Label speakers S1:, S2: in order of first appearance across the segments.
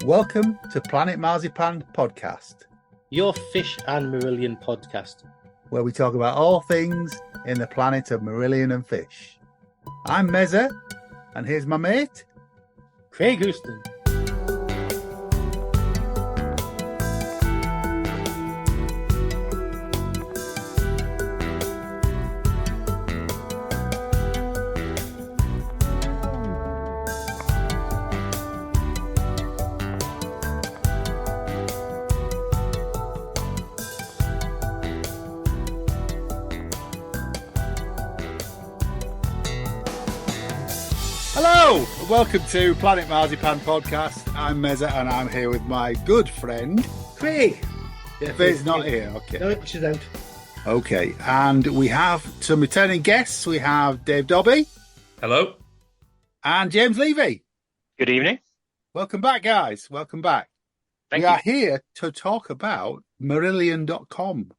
S1: Welcome to Planet Marzipan Podcast,
S2: your fish and Marillion podcast,
S1: where we talk about all things in the planet of Marillion and fish. I'm Mezza, and here's my mate,
S2: Craig Houston.
S1: Welcome to Planet Marzipan Podcast. I'm Mezza and I'm here with my good friend
S2: Craig.
S1: Yeah, Faye's not here. Okay.
S2: No, she's out.
S1: Okay, and we have some returning guests. We have Dave Dobbie.
S3: Hello.
S1: And James Levey.
S4: Good evening.
S1: Welcome back, guys. Welcome back.
S4: Thank
S1: we
S4: you.
S1: are here to talk about Marillion.com.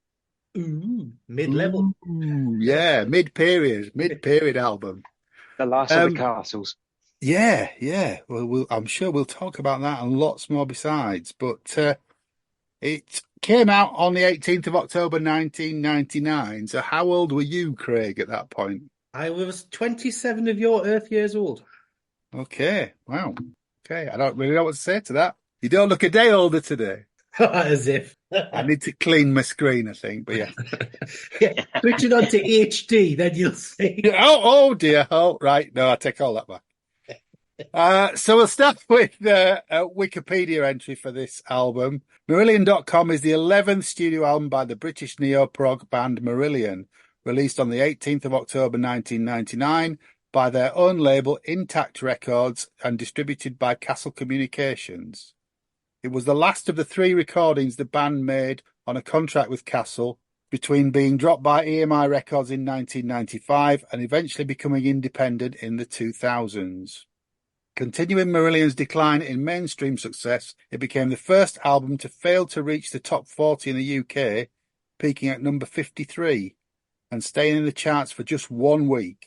S2: Ooh, mid-level.
S1: Ooh, yeah, mid-period album.
S4: The last of the castles.
S1: Yeah. Well, I'm sure we'll talk about that and lots more besides. But it came out on the 18th of October, 1999. So how old were you, Craig, at that point?
S2: I was 27 of your Earth years old.
S1: Okay, wow. Okay, I don't really know what to say to that. You don't look a day older today.
S2: As if.
S1: I need to clean my screen, I think, but yeah.
S2: Yeah, switch it on to HD, then you'll see.
S1: Oh dear. Oh, right. No, I take all that back. So we'll start with a Wikipedia entry for this album. Marillion.com is the 11th studio album by the British neo-prog band Marillion, released on the 18th of October 1999 by their own label Intact Records and distributed by Castle Communications. It was the last of the 3 recordings the band made on a contract with Castle, between being dropped by EMI Records in 1995 and eventually becoming independent in the 2000s. Continuing Marillion's decline in mainstream success, it became the first album to fail to reach the top 40 in the UK, peaking at number 53 and staying in the charts for just 1 week.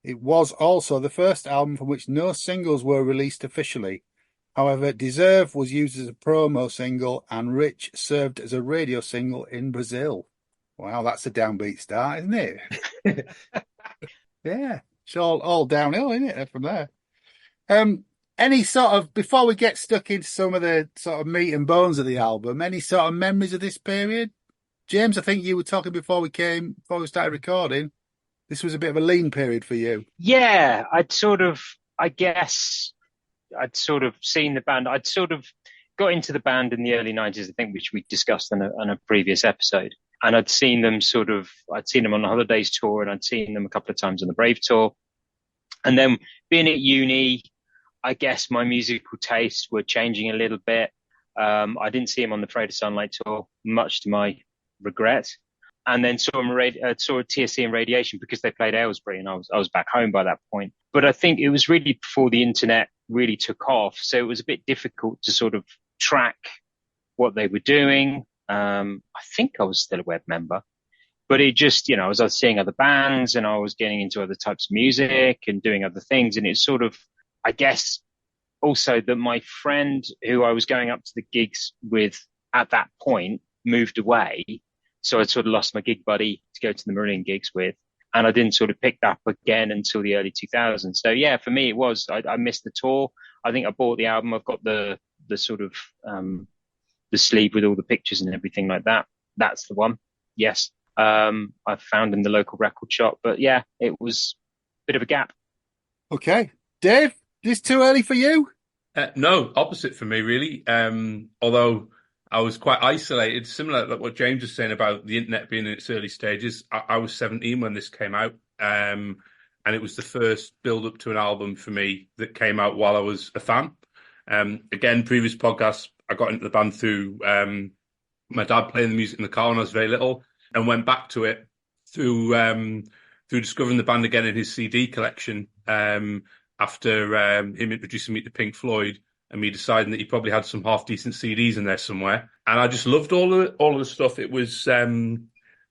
S1: It was also the first album from which no singles were released officially. However, Deserve was used as a promo single and Rich served as a radio single in Brazil. Wow, that's a downbeat start, isn't it? Yeah, it's all downhill, isn't it, from there? Any sort of, before we get stuck into some of the sort of meat and bones of the album, any sort of memories of this period? James, I think you were talking before we started recording. This was a bit of a lean period for you.
S4: Yeah, I'd sort of seen the band. I'd sort of got into the band in the early 90s, I think, which we discussed on a previous episode. And I'd seen them on the Holidays tour, and I'd seen them a couple of times on the Brave tour. And then being at uni, I guess my musical tastes were changing a little bit. I didn't see him on the Afraid of Sunlight tour, much to my regret. And then saw TSC and Radiation because they played Aylesbury, and I was back home by that point. But I think it was really before the internet really took off, so it was a bit difficult to sort of track what they were doing. I think I was still a web member. But it just, I was seeing other bands and I was getting into other types of music and doing other things. And it's sort of, I guess, also that my friend who I was going up to the gigs with at that point moved away. So I'd sort of lost my gig buddy to go to the Marillion gigs with. And I didn't sort of pick that up again until the early 2000s. So yeah, for me, it was, I missed the tour. I think I bought the album. I've got the sort of, the sleeve with all the pictures and everything like that. That's the one. Yes. I found in the local record shop, but yeah, it was a bit of a gap.
S1: Okay. Dave, is this too early for you?
S3: No, opposite for me, really. Although I was quite isolated, similar to what James was saying about the internet being in its early stages. I was 17 when this came out, and it was the first build-up to an album for me that came out while I was a fan. Again, previous podcasts, I got into the band through my dad playing the music in the car when I was very little, and went back to it through discovering the band again in his CD collection after him introducing me to Pink Floyd and me deciding that he probably had some half-decent CDs in there somewhere. And I just loved all of the stuff. It was the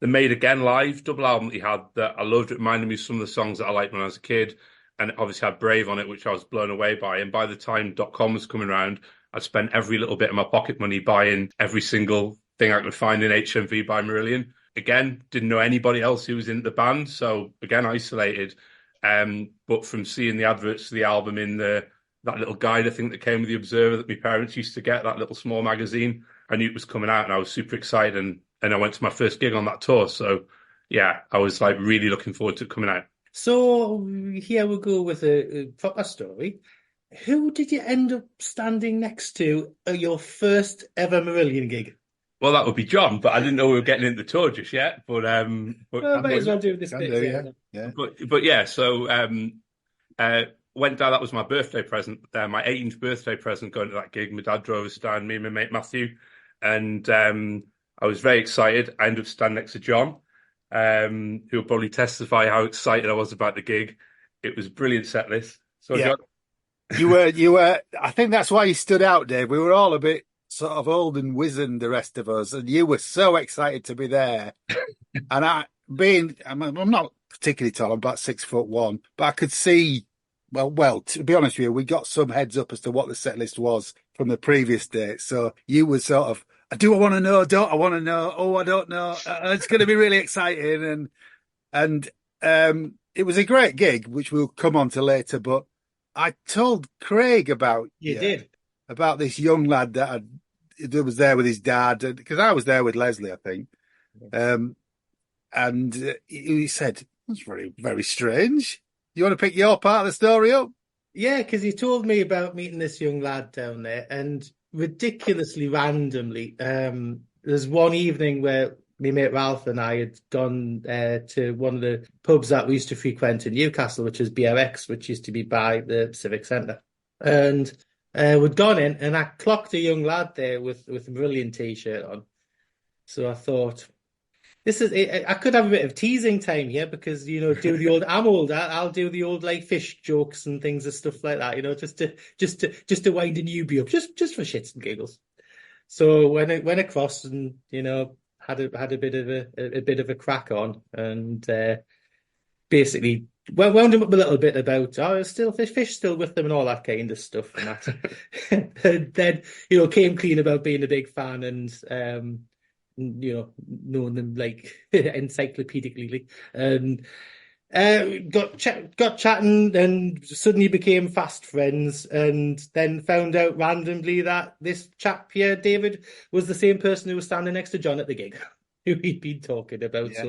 S3: Made Again live double album that he had that I loved. It reminded me of some of the songs that I liked when I was a kid. And it obviously had Brave on it, which I was blown away by. And by the time .com was coming around, I spent every little bit of my pocket money buying every single thing I could find in HMV by Marillion. Again, didn't know anybody else who was in the band, so again, isolated. But from seeing the adverts for the album in that little guide, I think, that came with the Observer that my parents used to get, that little small magazine, I knew it was coming out, and I was super excited. And I went to my first gig on that tour. So yeah, I was like really looking forward to it coming out.
S2: So here we go with a proper story. Who did you end up standing next to at your first ever Marillion gig?
S3: Well, that would be John, but I didn't know we were getting into the tour just yet. But
S2: might as well do this bit.
S1: Yeah.
S3: But yeah, so went down. That was my birthday present, my 18th birthday present, going to that gig. My dad drove us down, me and my mate Matthew, and I was very excited. I ended up standing next to John, who will probably testify how excited I was about the gig. It was a brilliant set list. So
S1: yeah.
S3: John,
S1: You were. I think that's why you stood out, Dave. We were all a bit sort of old and wizened, the rest of us, and you were so excited to be there. And I'm not particularly tall. I'm about 6'1", but I could see. Well, to be honest with you, we got some heads up as to what the set list was from the previous date. So you were sort of, do I want to know? Don't I want to know? Oh, I don't know. It's going to be really exciting, and it was a great gig, which we'll come on to later. But I told Craig about about this young lad that was there with his dad, because I was there with Leslie, I think. And he said, "That's very, very strange. You want to pick your part of the story up?"
S2: Yeah, because he told me about meeting this young lad down there, and ridiculously randomly, there's one evening where my mate Ralph and I had gone to one of the pubs that we used to frequent in Newcastle, which is BRX, which used to be by the Civic Centre. And we'd gone in, and I clocked a young lad there with a Marillion T-shirt on. So I thought, I could have a bit of teasing time here, because, do the old, I'm older, I'll do the old like fish jokes and things and stuff like that, just to wind a newbie up, just for shits and giggles. So when I went across and, had a bit of a crack on, and basically wound him up a little bit about, still fish still with them and all that kind of stuff and that. And then, came clean about being a big fan and knowing them like encyclopedically, and got chatting, and suddenly became fast friends, and then found out randomly that this chap here, David, was the same person who was standing next to John at the gig, who he'd been talking about.
S1: Yeah.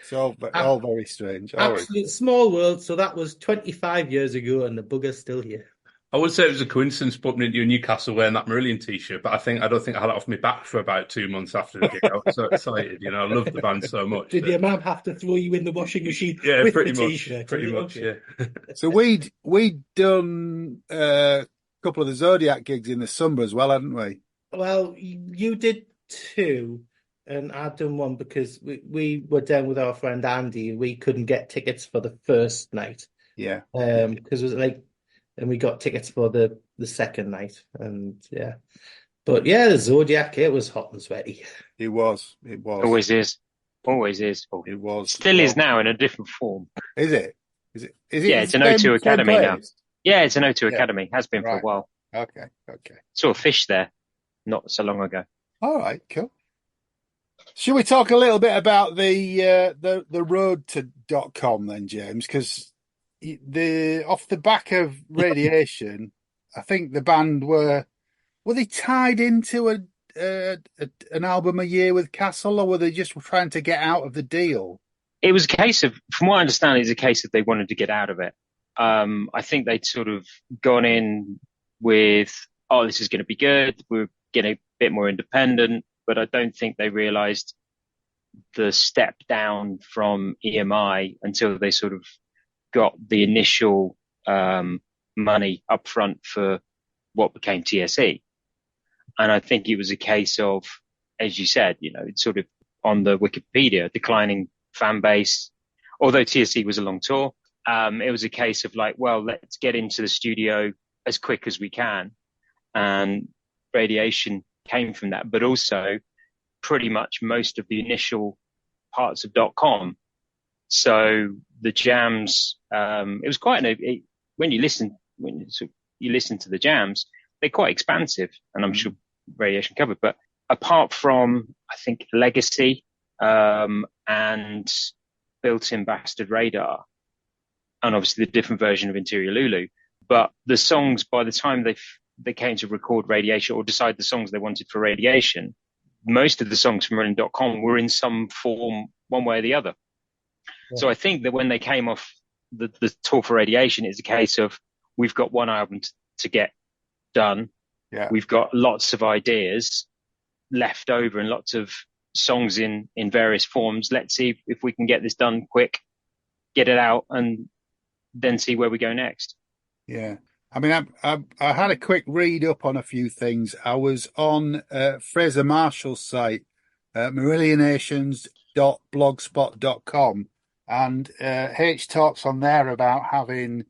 S1: So all very strange.
S2: Absolute small world. So that was 25 years ago, and the bugger's still here.
S3: I would say it was a coincidence bumping into you in Newcastle wearing that Marillion T-shirt, but I don't think I had it off my back for about 2 months after the gig. I was so excited, I loved the band so much.
S2: Did your mum have to throw you in the washing machine?
S3: Yeah,
S2: with
S3: pretty
S2: the
S3: much.
S2: T-shirt?
S3: Pretty much,
S2: Okay.
S3: yeah.
S1: So we'd done a couple of the Zodiac gigs in the summer as well, hadn't we?
S2: Well, you did two, and I'd done one because we were down with our friend Andy, and we couldn't get tickets for the first night.
S1: Yeah.
S2: Because it was like, and we got tickets for the second night, and yeah. But yeah, the Zodiac, it was hot and sweaty.
S1: It was.
S4: Always is.
S1: It was.
S4: Still is now in a different form.
S1: Is it?
S4: Yeah, it's an O2 Academy now. Yeah, it's an O2 Academy. Has been for a while.
S1: Okay.
S4: Saw a fish there not so long ago.
S1: All right, cool. Should we talk a little bit about the road to .com then, James? Because off the back of Radiation, I think the band were they tied into an album a year with Castle, or were they just trying to get out of the deal?
S4: It was a case of, from what I understand, it's a case of they wanted to get out of it. I think they'd sort of gone in with, this is going to be good. We're getting a bit more independent, but I don't think they realized the step down from EMI until they sort of got the initial money up front for what became TSE. And I think it was a case of, as you said, it's sort of on the Wikipedia, declining fan base. Although TSE was a long tour, it was a case of like, well, let's get into the studio as quick as we can. And Radiation came from that, but also pretty much most of the initial parts of .com. So the jams, it was quite when you listen to the jams, they're quite expansive, and I'm sure Radiation covered. But apart from, I think, Legacy and Built-in Bastard Radar, and obviously the different version of Interior Lulu, but the songs, by the time they came to record Radiation or decide the songs they wanted for Radiation, most of the songs from Rolling.com were in some form, one way or the other. Yeah. So I think that when they came off the tour for Radiation, it's a case of, we've got one album to get done.
S1: Yeah.
S4: We've got lots of ideas left over and lots of songs in various forms. Let's see if we can get this done quick, get it out, and then see where we go next.
S1: Yeah. I mean, I had a quick read up on a few things. I was on Fraser Marshall's site, marillionations.blogspot.com, and H talks on there about having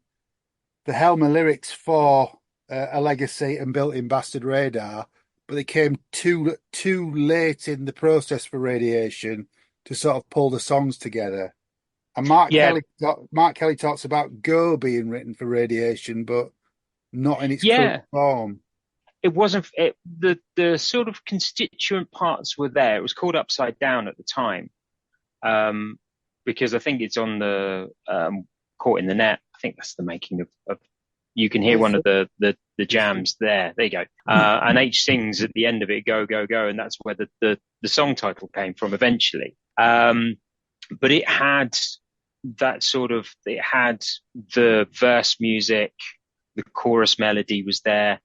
S1: the Helmer lyrics for A Legacy and Built-in Bastard Radar, but they came too late in the process for Radiation to sort of pull the songs together. And Mark Kelly talks about Go being written for Radiation, but not in its current form.
S4: It wasn't. The sort of constituent parts were there. It was called Upside Down at the time, because I think it's on the Caught in the Net. I think that's the making of you can hear one of the jams there. There you go. And H sings at the end of it, "Go, go, go," and that's where the song title came from eventually. But it had that it had the verse music, the chorus melody was there,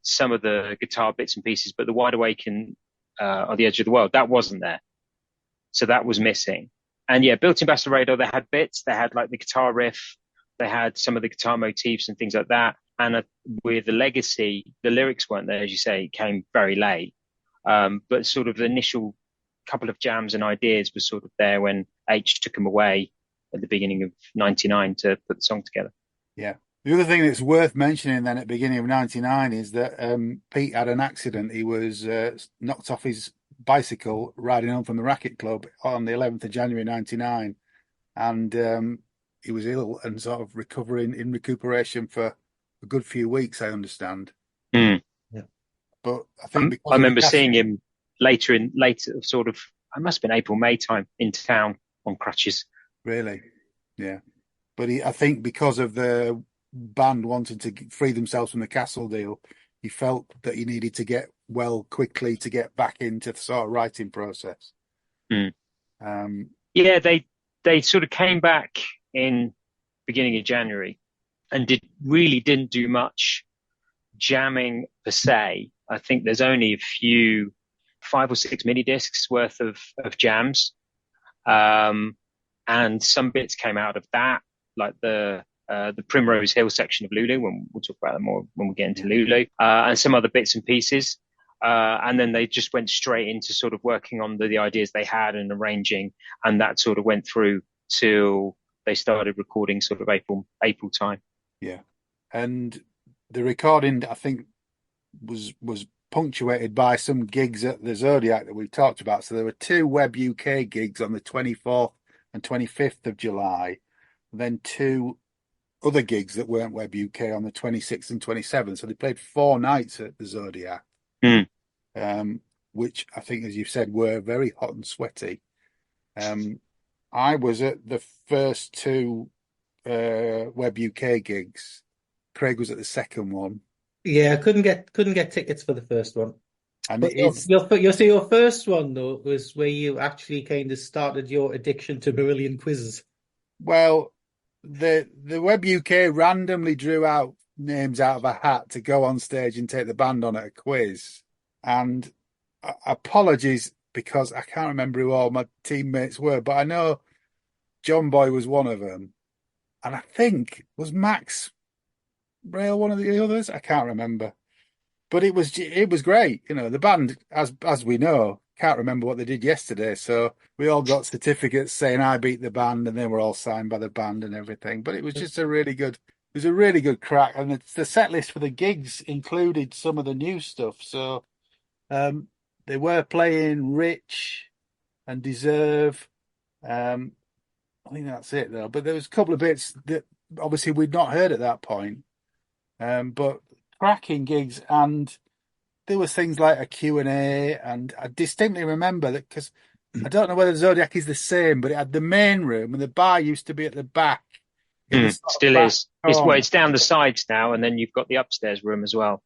S4: some of the guitar bits and pieces, but the Wide Awake and On the Edge of the World, that wasn't there. So that was missing. And yeah, Built-in Bastard Radar, they had bits, they had like the guitar riff, they had some of the guitar motifs and things like that. And with the Legacy, the lyrics weren't there, as you say, it came very late. But sort of the initial couple of jams and ideas was sort of there when H took them away at the beginning of 99 to put the song together.
S1: Yeah. The other thing that's worth mentioning then at the beginning of 99 is that Pete had an accident. He was knocked off his bicycle riding home from the Racket Club on the 11th of January 99. And he was ill and sort of in recuperation for a good few weeks, I understand.
S4: Mm.
S1: Yeah. But I think
S4: I remember seeing him later sort of, I must have been April, May time in town on crutches.
S1: Really? Yeah. But I think because of the band wanting to free themselves from the Castle deal, he felt that he needed to get well quickly to get back into the sort of writing process.
S4: Mm. Yeah, they sort of came back in beginning of January and didn't do much jamming per se. I think there's only a few 5 or 6 mini discs worth of jams. And some bits came out of that, like the Primrose Hill section of Lulu, when we'll talk about that more when we get into Lulu, and some other bits and pieces. And then they just went straight into sort of working on the ideas they had and arranging. And that sort of went through till they started recording sort of April time.
S1: Yeah. And the recording, I think, was punctuated by some gigs at the Zodiac that we've talked about. So there were 2 Web UK gigs on the 24th and 25th of July, then 2 other gigs that weren't Web UK on the 26th and 27th. So they played 4 nights at the Zodiac, which I think, as you've said, were very hot and sweaty. I was at the first 2 Web UK gigs. Craig was at the second one.
S2: Yeah, I couldn't get tickets for the first one.
S1: And
S2: but your first one though was where you actually kind of started your addiction to Marillion quizzes.
S1: Well, the Web UK randomly drew out names out of a hat to go on stage and take the band on at a quiz. And apologies because I can't remember who all my teammates were, but I know John Boy was one of them, and I think was Max Rail one of the others. I can't remember, but it was great. You know, the band, as we know, can't remember what they did yesterday, so we all got certificates saying I beat the band, and they were all signed by the band and everything. But it was just a really good crack, and the set list for the gigs included some of the new stuff. So they were playing Rich and Deserve. I think that's it though. But there was a couple of bits that obviously we'd not heard at that point. But cracking gigs, and there was things like a Q&A, and I distinctly remember that because I don't know whether Zodiac is the same, but it had the main room and the bar used to be at the back. In the sort of
S4: Still
S1: back
S4: is.
S1: corner.
S4: It's down the sides now, and then you've got the upstairs room as well.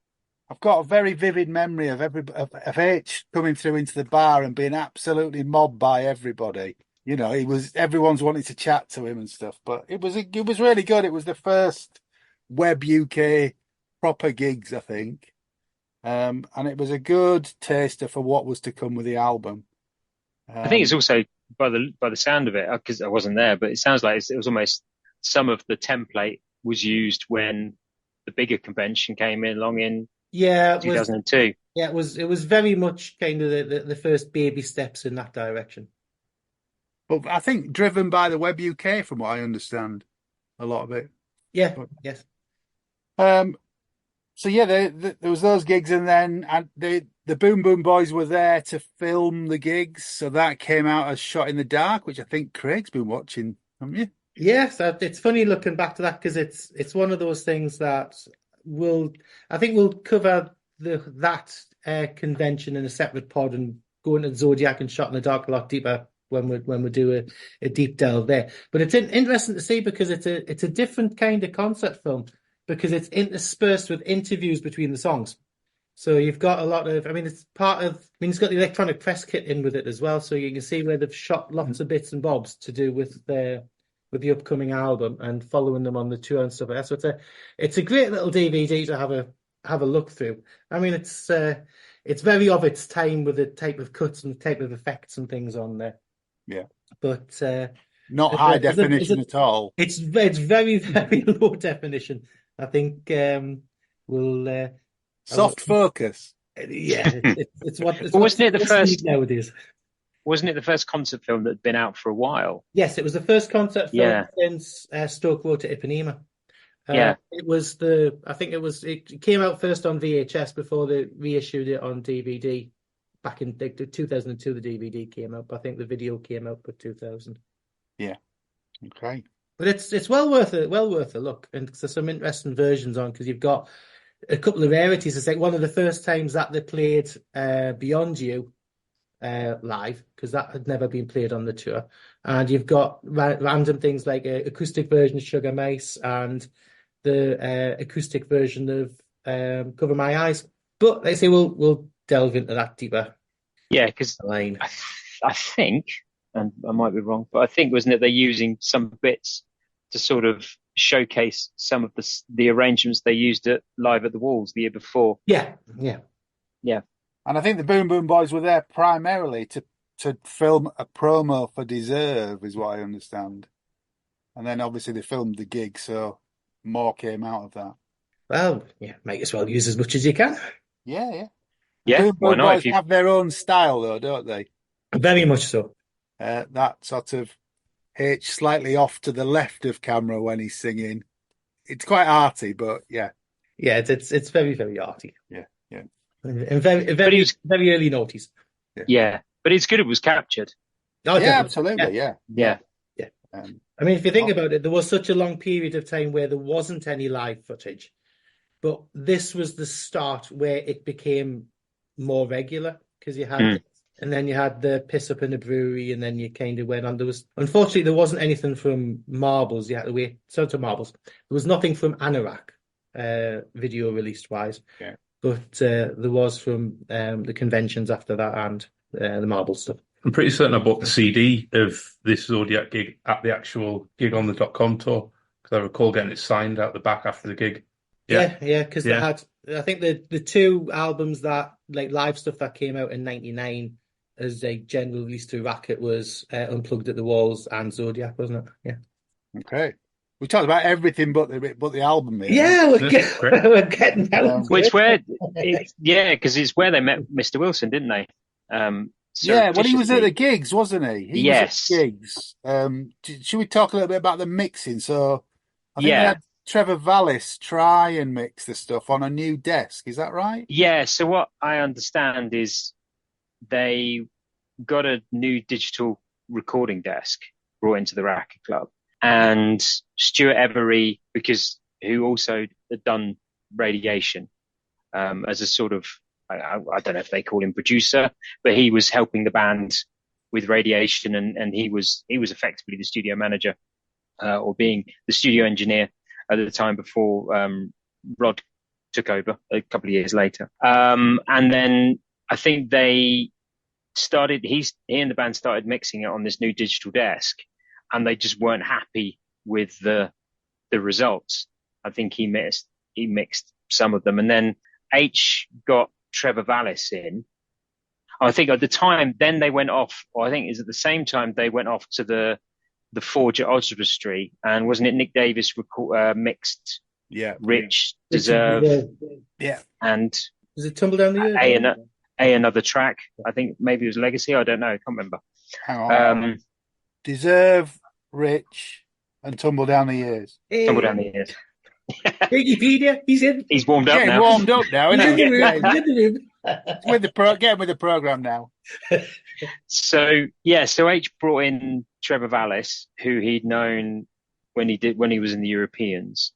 S1: I've got a very vivid memory of of H coming through into the bar and being absolutely mobbed by everybody. You know, everyone's wanting to chat to him and stuff. But it was really good. It was the first Web UK proper gigs, I think, and it was a good taster for what was to come with the album.
S4: I think it's also by the sound of it, because I wasn't there, but it sounds like it was almost some of the template was used when the bigger convention came along in 2002.
S2: Yeah, it was very much kind of the first baby steps in that direction.
S1: But I think driven by the Web UK, from what I understand, a lot of it.
S2: Yeah, yes.
S1: So yeah, there was those gigs, and then the Boom Boom Boys were there to film the gigs, so that came out as Shot in the Dark, which I think Craig's been watching, haven't you?
S2: Yes, it's funny looking back to that because it's one of those things that I think we'll cover that convention in a separate pod and go into Zodiac and Shot in the Dark a lot deeper when we do a deep delve there. But it's interesting to see because it's a different kind of concept film because it's interspersed with interviews between the songs. So you've got a lot of, it's it's got the electronic press kit in with it as well. So you can see where they've shot lots of bits and bobs to do with the upcoming album and following them on the tour and stuff like that. So it's a great little DVD to have a look through. It's very of its time with the type of cuts and the type of effects and things on there.
S1: Yeah.
S2: But
S1: not high definition at all.
S2: It's very, very low definition. I think we'll
S1: soft focus.
S2: Yeah, it's what.
S4: Wasn't it the first
S2: nowadays?
S4: Wasn't it the first concert film that had been out for a while?
S2: Yes, it was the first concert film since Stoke wrote to Ipanema. It was it came out first on VHS before they reissued it on DVD. Back in 2002, the DVD came out. I think the video came out for 2000.
S1: Yeah. Okay.
S2: But it's well worth a look, and there's some interesting versions on because you've got a couple of rarities. It's like one of the first times that they played Beyond You live because that had never been played on the tour, and you've got random things like an acoustic version of Sugar Mice and the acoustic version of Cover My Eyes. But they say we'll delve into that deeper.
S4: Yeah, because I think, and I might be wrong, but I think wasn't it they're using some bits to sort of showcase some of the arrangements they used live at the Walls the year before.
S2: Yeah.
S1: And I think the Boom Boom Boys were there primarily to film a promo for Deserve, is what I understand. And then obviously they filmed the gig, so more came out of that.
S2: Well, yeah, might as well use as much as you can.
S1: Yeah.
S4: Yeah,
S1: Boom Boom Boys have their own style, though, don't they?
S2: Very much so.
S1: That sort of H slightly off to the left of camera when he's singing. It's quite arty, but yeah.
S2: Yeah, it's very, very arty.
S1: Yeah.
S2: And very early noughties.
S4: Yeah, but it's good it was captured.
S2: Oh,
S1: yeah, absolutely. Yeah.
S2: If you think about it, there was such a long period of time where there wasn't any live footage, but this was the start where it became more regular because you had and then you had the piss up in the brewery, and then you kind of went on. Unfortunately, there wasn't anything from Marbles. You had to wait. So to Marbles, there was nothing from Anorak, video released wise.
S1: Yeah.
S2: But there was from the conventions after that and the Marble stuff.
S3: I'm pretty certain I bought the CD of this Zodiac gig at the actual Gig on the .com tour because I recall getting it signed out the back after the gig.
S2: Yeah, because they had, I think the two albums that like live stuff that came out in '99 as a general release to Racket was Unplugged at the Walls and Zodiac, wasn't it? Yeah.
S1: Okay. We talked about everything but the album. Here.
S2: Yeah, we're getting down.
S1: Because
S4: it's where they met Mr. Wilson, didn't they?
S1: He was at the gigs, wasn't he? He was at gigs. Should we talk a little bit about the mixing? So I think they had Trevor Vallis try and mix the stuff on a new desk. Is that right?
S4: Yeah. So what I understand is they got a new digital recording desk brought into the Racket Club. And Stuart Every, who also had done Radiation, as a sort of, I don't know if they call him producer, but he was helping the band with Radiation, and he was effectively the studio manager, or being the studio engineer at the time before Rod took over a couple of years later. And then I think he and the band started mixing it on this new digital desk, and they just weren't happy with the results. I think he mixed some of them, and then H got Trevor Vallis in. I think at the time, then they went off, or I think it's at the same time they went off to the Forge at Oswestry, and wasn't it Nick Davis mixed?
S1: Yeah,
S4: Rich, Deserve,
S1: yeah,
S4: and
S2: was it Tumble Down the Years?
S4: Another track. I think maybe it was Legacy. I don't know. I can't remember.
S1: Hang on. Deserve, Rich, and Tumble Down the Years.
S2: Hey.
S4: Tumble Down the Years.
S2: Wikipedia, he's in.
S4: He's warmed up now.
S1: Warmed up now, isn't he?
S2: With
S1: Getting with the program now.
S4: So H brought in Trevor Vallis, who he'd known when he was in the Europeans,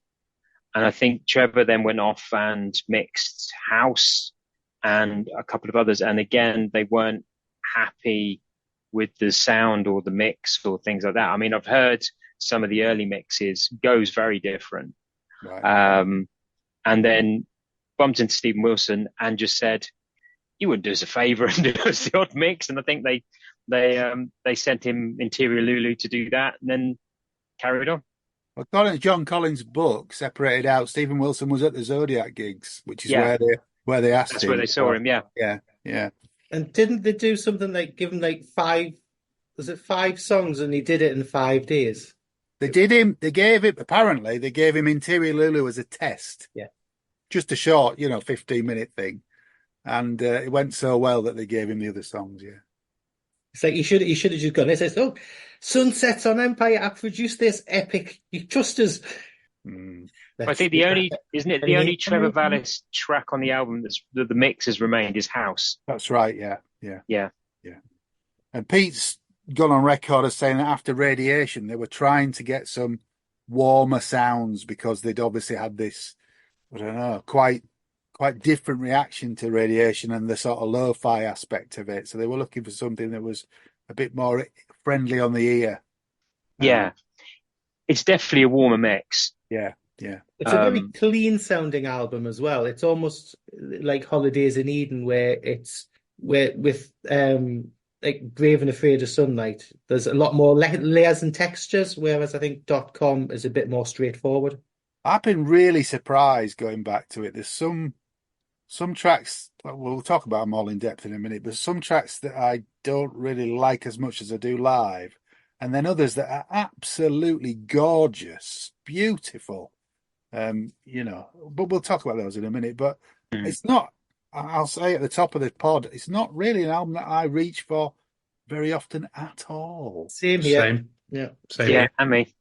S4: and I think Trevor then went off and mixed House and a couple of others, and again they weren't happy with the sound or the mix or things like that. I mean, I've heard some of the early mixes, goes very different.
S1: Right.
S4: And then bumped into Stephen Wilson and just said, "You wouldn't do us a favour and do us the odd mix." And I think they sent him Interior Lulu to do that, and then carried on.
S1: Well, according to John Collins' book, Separated Out, Stephen Wilson was at the Zodiac gigs, which is where they asked him.
S4: That's where they saw him.
S1: Yeah.
S2: And didn't they do something like give him like 5 songs, and he did it in 5 days? They gave him
S1: Interior Lulu as a test.
S2: Yeah.
S1: Just a short, 15-minute thing. And it went so well that they gave him the other songs, yeah.
S2: It's like he should have just gone. It says, "Oh, Sunsets on Empire, I produced this epic. You trust us."
S4: I think the only Trevor Vallis track on the album the mix has remained is House.
S1: That's right, yeah. And Pete's gone on record as saying that after Radiation, they were trying to get some warmer sounds because they'd obviously had this, I don't know, quite different reaction to Radiation and the sort of lo-fi aspect of it. So they were looking for something that was a bit more friendly on the ear.
S4: Yeah. It's definitely a warmer mix.
S1: Yeah.
S2: It's a very clean sounding album as well. It's almost like Holidays in Eden, where with like Brave and Afraid of Sunlight, there's a lot more layers and textures, whereas I think .com is a bit more straightforward.
S1: I've been really surprised going back to it. There's some tracks, we'll talk about them all in depth in a minute, but some tracks that I don't really like as much as I do live, and then others that are absolutely gorgeous, beautiful. But we'll talk about those in a minute. But it's not, I'll say at the top of the pod, it's not really an album that I reach for very often at all.
S2: Same here.
S3: Same.
S2: Yeah.
S3: Same.
S4: Yeah, and me.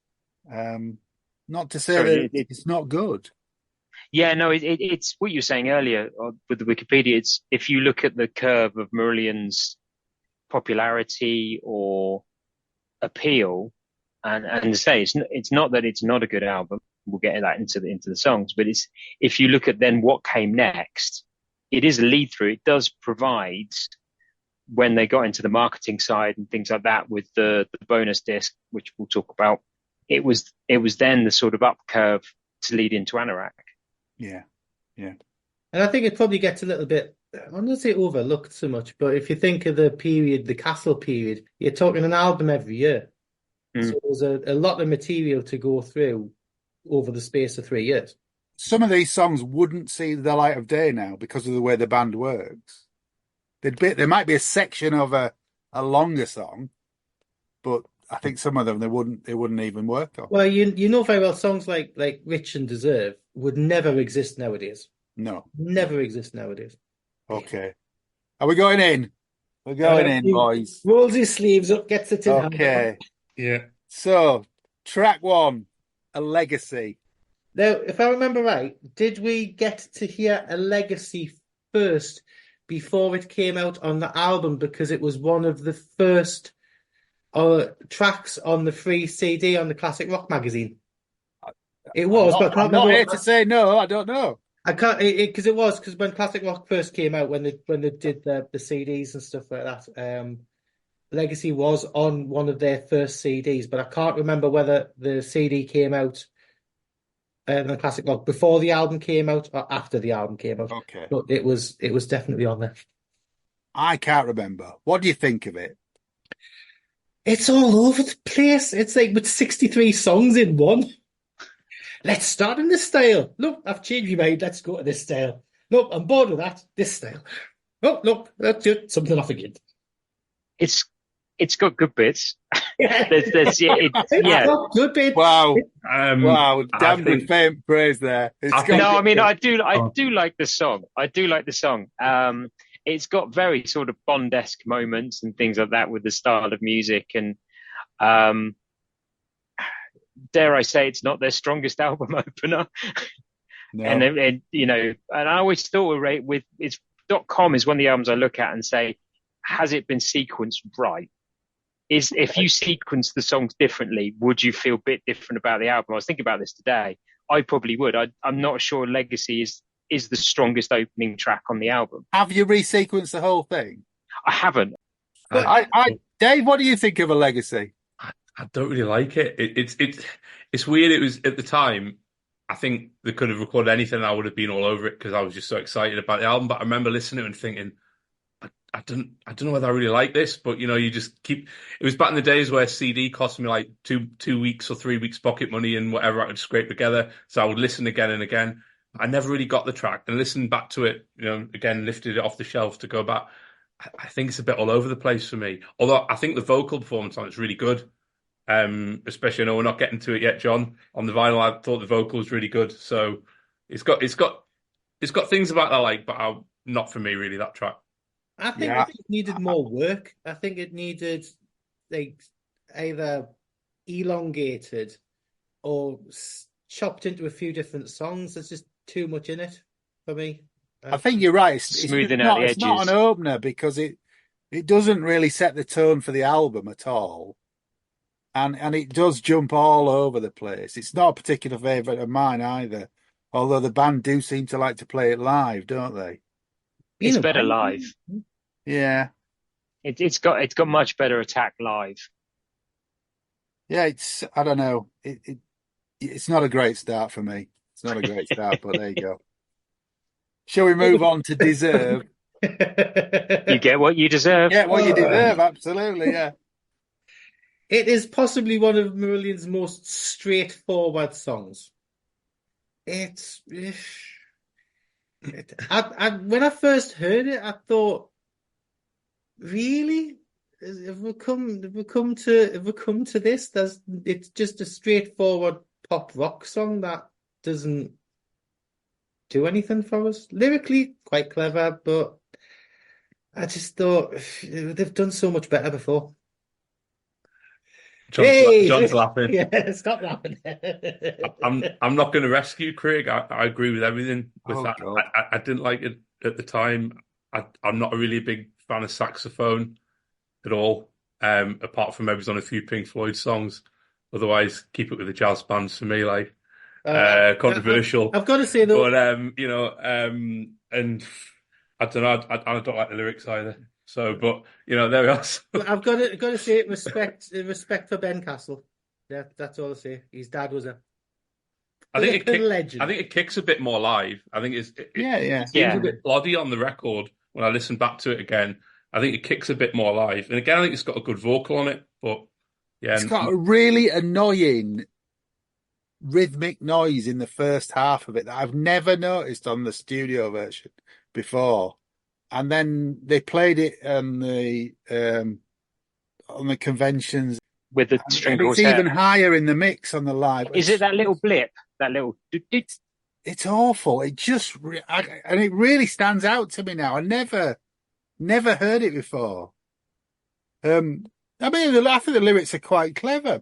S1: Not to say that it's not good.
S4: Yeah, no, it's what you were saying earlier with the Wikipedia. It's if you look at the curve of Marillion's popularity or appeal, and say it's not that it's not a good album. We'll get that into the songs, but it's if you look at then what came next, it is a lead through. It does provide when they got into the marketing side and things like that with the bonus disc, which we'll talk about. It was then the sort of up curve to lead into Anorak.
S1: Yeah.
S2: And I think it probably gets a little bit, I wouldn't say overlooked so much, but if you think of the period, the Castle period, you're talking an album every year. So there's a lot of material to go through over the space of 3 years.
S1: Some of these songs wouldn't see the light of day now because of the way the band works. There might be a section of a longer song, but I think some of them they wouldn't even work on.
S2: Well, you know very well songs like Rich and Deserve would never exist nowadays.
S1: No.
S2: Never exist nowadays.
S1: Okay. Are we going in? We're going in, boys.
S2: Rolls his sleeves up, gets it in.
S1: Okay.
S3: Yeah.
S1: So, track 1, A Legacy.
S2: Now, if I remember right, did we get to hear A Legacy first before it came out on the album because it was one of the first tracks on the free CD on the Classic Rock magazine? It was, but
S1: I'm not here to say no. I don't know.
S2: I can't because when classic rock first came out, when they did the CDs and stuff like that, Legacy was on one of their first CDs, but I can't remember whether the CD came out the classic rock before the album came out or after the album came out.
S1: Okay.
S2: But it was definitely on there.
S1: I can't remember. What do you think of it?
S2: It's all over the place. It's like with 63 songs in one. Let's start in this style. Look, I've changed my mind. Let's go to this style. Look, I'm bored of that. This style. Oh, look, that's it. Something off again.
S4: It's got good bits.
S2: Yeah. Good bits.
S1: Wow. Wow. Damn good faint praise there.
S4: I do like the song. I do like the song. It's got very sort of Bond-esque moments and things like that with the style of music. And dare I say, it's not their strongest album opener. No. And I always thought with it's .com is one of the albums I look at and say, has it been sequenced right? If you sequence the songs differently, would you feel a bit different about the album? I was thinking about this today. I probably would. I'm not sure Legacy is the strongest opening track on the album.
S1: Have you resequenced the whole thing?
S4: I haven't.
S1: Dave, what do you think of a Legacy?
S3: I don't really like it. It's weird. It was at the time. I think they could have recorded anything and I would have been all over it because I was just so excited about the album. But I remember listening to it and thinking, I don't know whether I really like this, but you just keep. It was back in the days where CD cost me like 2 weeks or 3 weeks pocket money and whatever I could scrape together. So I would listen again and again. I never really got the track and listened back to it. Again, lifted it off the shelf to go back. I think it's a bit all over the place for me. Although I think the vocal performance on it's really good. Especially, I know we're not getting to it yet, John. On the vinyl, I thought the vocal was really good. So it's got things about that I like, but not for me really. That track.
S2: I think it needed more work. I think it needed like either elongated or chopped into a few different songs. There's just too much in it for me.
S1: I think you're right.
S4: It's not
S1: an opener because it doesn't really set the tone for the album at all. And it does jump all over the place. It's not a particular favourite of mine either. Although the band do seem to like to play it live, don't they?
S4: It's better live.
S1: Yeah.
S4: It's got much better attack live.
S1: Yeah, I don't know. It's not a great start for me. It's not a great start, but there you go. Shall we move on to Deserve?
S4: You get what you deserve.
S1: Get what you deserve, absolutely, yeah.
S2: It is possibly one of Marillion's most straightforward songs. When I first heard it, I thought, really? If we come to this, it's just a straightforward pop rock song that doesn't do anything for us. Lyrically, quite clever, but I just thought they've done so much better before.
S3: John's laughing.
S2: Yeah, stop laughing.
S3: I'm not going to rescue Craig. I agree with everything with that. I didn't like it at the time. I'm not really a big fan of saxophone at all. Apart from maybe on a few Pink Floyd songs. Otherwise, keep it with the jazz bands for me. Like controversial.
S2: I've got to say though,
S3: but and I don't know. I don't like the lyrics either. So, but there we are.
S2: I've got to say respect for Ben Castle. Yeah, that's all I say. His dad was a legend.
S3: I think it kicks a bit more live. I think it seems a bit ploddy on the record when I listen back to it again. I think it kicks a bit more live, and again, I think it's got a good vocal on it. But yeah,
S1: it's got a really annoying rhythmic noise in the first half of it that I've never noticed on the studio version before. And then they played it on the conventions
S4: with the string
S1: quartet. It's even higher in the mix on the live.
S4: Is it that little blip? That little.
S1: It's awful. It just and it really stands out to me now. I never heard it before. I think the lyrics are quite clever.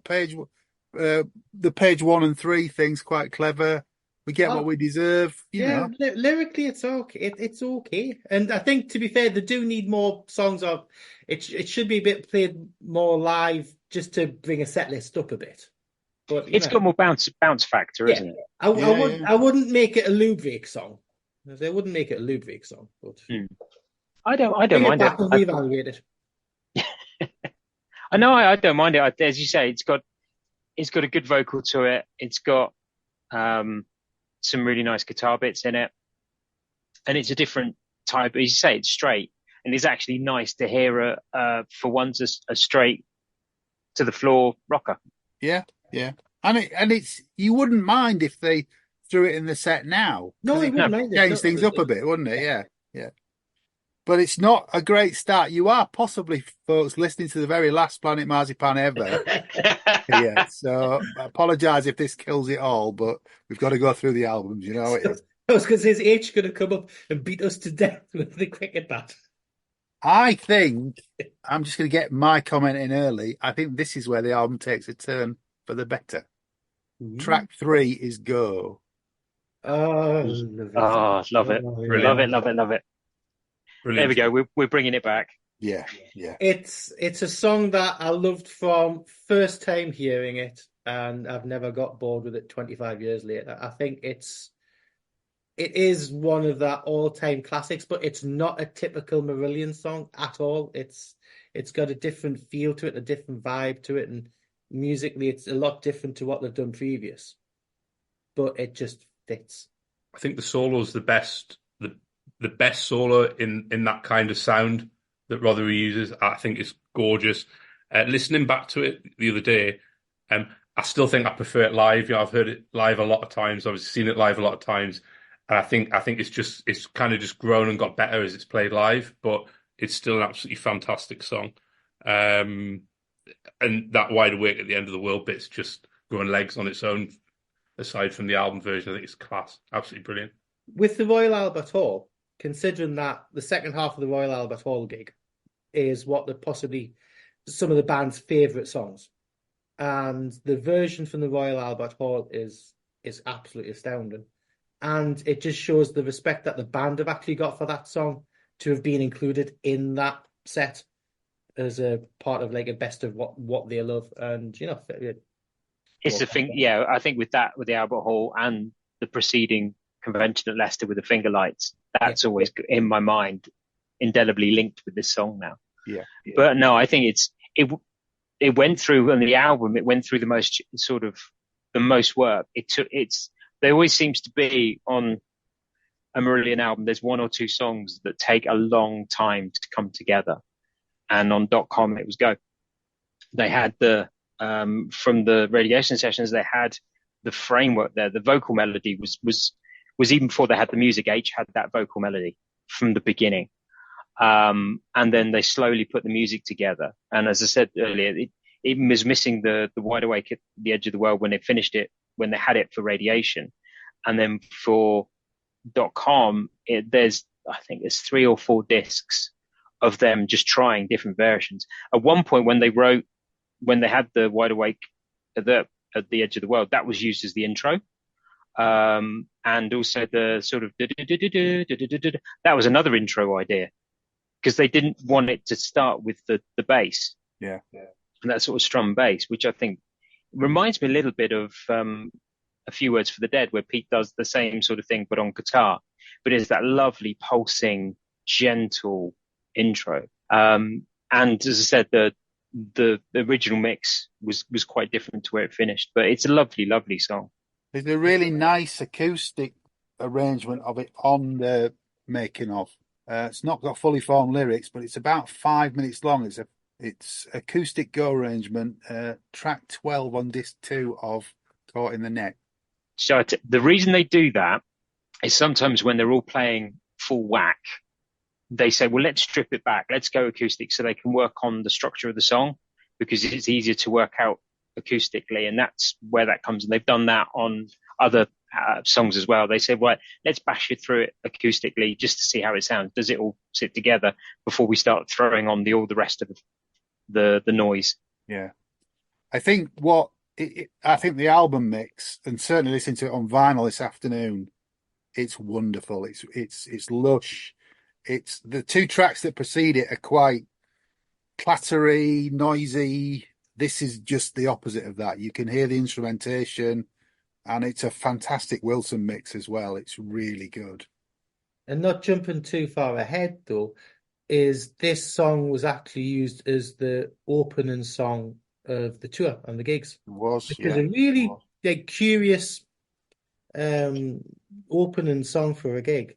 S1: The page 1 and 3 thing's quite clever. We get what we deserve. You know.
S2: Lyrically, it's okay. It's okay, and I think to be fair, they do need more songs of. It should be a bit played more live, just to bring a set list up a bit. But
S4: it's got more bounce factor, isn't it?
S2: I wouldn't make it a Lubric song, They wouldn't make it a Ludwig song, but
S4: I don't
S2: bring it
S4: mind
S2: back and
S4: it.
S2: reevaluate it.
S4: I know I don't mind it. As you say, it's got a good vocal to it. It's got some really nice guitar bits in it, and it's a different type. As you say, it's straight, and it's actually nice to hear for once a straight to the floor rocker.
S1: Yeah, and it's you wouldn't mind if they threw it in the set now.
S2: No, you wouldn't mind it.
S1: Change things up a bit, wouldn't it? Yeah. But it's not a great start. You are possibly, folks, listening to the very last Planet Marzipan ever. Yeah, so I apologise if this kills it all, but we've got to go through the albums, you know.
S2: I was going to say, is H going to come up and beat us to death with the cricket bat?
S1: I think, I'm just going to get my comment in early, I think this is where the album takes a turn for the better. Track 3 is Go.
S2: Oh,
S4: love it. Love it. Brilliant. There we go. We're bringing it back.
S1: Yeah.
S2: It's a song that I loved from first time hearing it, and I've never got bored with it 25 years later. I think it is one of that all-time classics, but it's not a typical Marillion song at all. It's got a different feel to it, a different vibe to it, and musically it's a lot different to what they've done previous. But it just fits.
S3: I think the solo's the best solo in that kind of sound that Rothery uses. I think it's gorgeous. Listening back to it the other day, I still think I prefer it live. You know, I've heard it live a lot of times. I've seen it live a lot of times, and I think it's kind of just grown and got better as it's played live. But it's still an absolutely fantastic song. And that Wide Awake at the End of the World bit's just growing legs on its own. Aside from the album version, I think it's class. Absolutely brilliant.
S2: With the Royal Albert Hall, considering that the second half of the Royal Albert Hall gig is possibly some of the band's favourite songs, and the version from the Royal Albert Hall is absolutely astounding, and it just shows the respect that the band have actually got for that song to have been included in that set as a part of like a best of what they love. And you know,
S4: it's the thing. Yeah, I think with the Albert Hall and the preceding convention at Leicester with the finger lights, that's always in my mind, indelibly linked with this song now.
S1: Yeah.
S4: But no, I think it went through on the album. It went through the most work. There always seems to be on a Marillion album, there's one or two songs that take a long time to come together. And on .com it was Go. They had from the radiation sessions, they had the framework there. The vocal melody was even before they had the music. H had that vocal melody from the beginning. And then they slowly put the music together. And as I said earlier, it even was missing the Wide Awake at the Edge of the World when they finished it, when they had it for radiation. And then for .com, I think there's 3 or 4 discs of them just trying different versions. At one point when they had the Wide Awake at the Edge of the World, that was used as the intro. And also the sort of that was another intro idea, because they didn't want it to start with the bass.
S1: Yeah.
S4: And that sort of strum bass, which I think reminds me a little bit of A Few Words for the Dead, where Pete does the same sort of thing but on guitar, but it's that lovely pulsing, gentle intro. And as I said, the original mix was quite different to where it finished, but it's a lovely, lovely song.
S1: There's a really nice acoustic arrangement of it on the making of. It's not got fully formed lyrics, but it's about 5 minutes long. It's acoustic Go arrangement, track 12 on disc 2 of Caught in the Net.
S4: So the reason they do that is sometimes when they're all playing full whack, they say, well, let's strip it back. Let's go acoustic so they can work on the structure of the song, because it's easier to work out acoustically. And that's where that comes. And they've done that on other songs as well. They say, well, let's bash it through it acoustically just to see how it sounds. Does it all sit together before we start throwing on all the rest of the noise?
S1: Yeah. I think I think the album mix, and certainly listening to it on vinyl this afternoon, it's wonderful. It's lush. It's the 2 tracks that precede it are quite clattery, noisy. This is just the opposite of that. You can hear the instrumentation, and it's a fantastic Wilson mix as well. It's really good.
S2: And not jumping too far ahead, though, is this song was actually used as the opening song of the tour and the gigs,
S1: It was,
S2: which is
S1: yeah.
S2: a really curious opening song for a gig.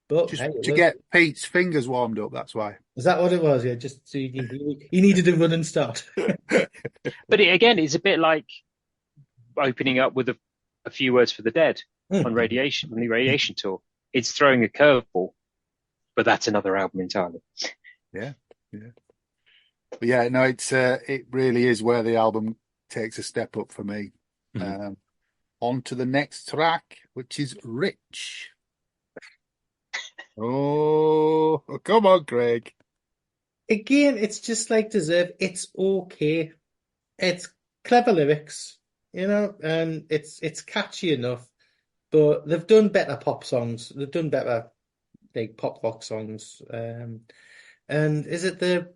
S2: But
S1: Just
S2: hey, it
S1: to
S2: was.
S1: get Pete's fingers warmed up, that's why.
S2: Is that what it was? Yeah, just so you needed a run and start.
S4: But again, it's a bit like opening up with a few words for the dead on the Radiation tour. It's throwing a curveball, but that's another album entirely.
S1: Yeah, yeah. But yeah, no, it really is where the album takes a step up for me. On to the next track, which is Rich. Oh, come on, Craig.
S2: Again, it's just like Deserve. It's okay. It's clever lyrics, and it's catchy enough. But they've done better pop songs. They've done better like pop rock songs. And is it the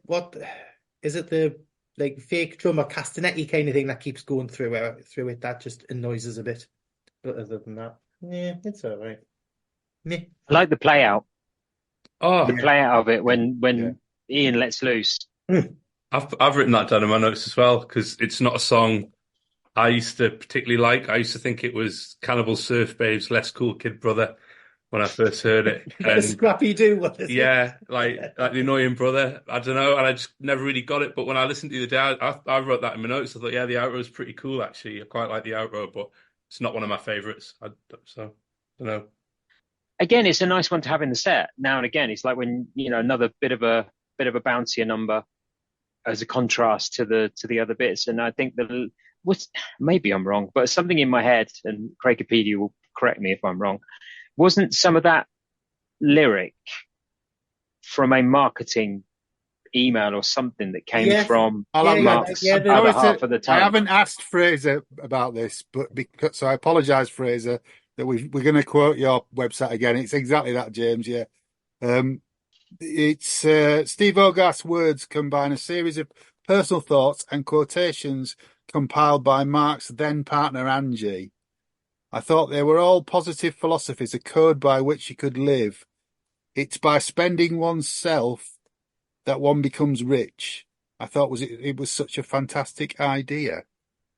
S2: like fake drum or castanetti kind of thing that keeps going through it that just annoys us a bit? But other than that, yeah, it's all right. Yeah.
S4: I like the play out.
S3: Oh,
S4: the play out of it when Ian lets loose.
S3: I've written that down in my notes as well because it's not a song I used to particularly like. I used to think it was Cannibal Surf Babe's Less Cool Kid brother when I first heard it.
S2: And Scrappy Doo, what is
S3: it? Like the annoying brother. I don't know, and I just never really got it. But when I listened to the other day, I wrote that in my notes. I thought, yeah, the outro is pretty cool actually. I quite like the outro, but it's not one of my favourites. So I don't know.
S4: Again, it's a nice one to have in the set now and again. It's like when another bit of a bouncier number as a contrast to the other bits. And I think maybe I'm wrong, but something in my head, and Craigopedia will correct me if I'm wrong, wasn't some of that lyric from a marketing email or something that came from Mark's other half of the time?
S1: I haven't asked Fraser about this, so I apologise, Fraser, that we're going to quote your website again. It's exactly that, James. Yeah. It's Steve Hogarth's words combine a series of personal thoughts and quotations compiled by Mark's then partner Angie. I thought they were all positive philosophies, a code by which you could live. It's by spending oneself that one becomes rich. I thought it was such a fantastic idea.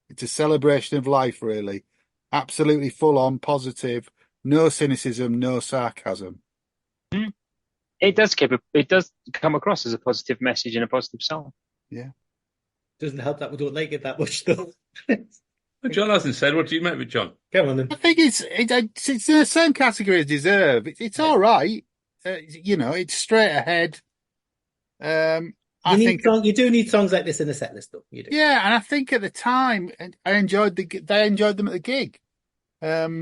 S1: It's a celebration of life, really. Absolutely full on positive, no cynicism, no sarcasm.
S4: It does come across as a positive message in a positive song.
S1: Yeah.
S2: Doesn't help that we don't like it that much, though.
S3: John hasn't said. What do you make with John?
S2: Come on, then.
S1: I think it's in the same category as Deserve. It's all right. It's straight ahead.
S2: You do need songs like this in a set list, though. You do.
S1: Yeah, and I think at the time they enjoyed them at the gig. I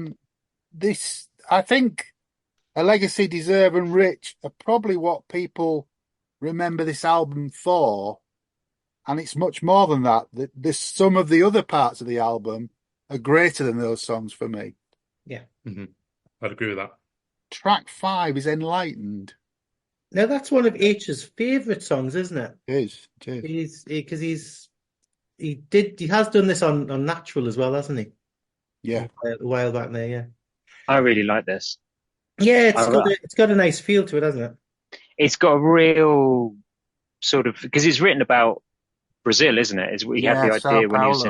S1: think A Legacy, Deserve, and Rich are probably what people remember this album for, and it's much more than that. There's some of the other parts of the album are greater than those songs for me.
S2: Yeah,
S3: I'd agree with that.
S1: Track 5 is Enlightened.
S2: Now that's one of H's favourite songs, isn't it?
S1: It is.
S2: He has done this on Natural as well, hasn't he?
S1: Yeah,
S2: a while back there. Yeah,
S4: I really like this.
S2: Yeah, it's got a nice feel to it, hasn't it?
S4: It's got a real sort of, because it's written about Brazil, isn't it? We had the idea when he was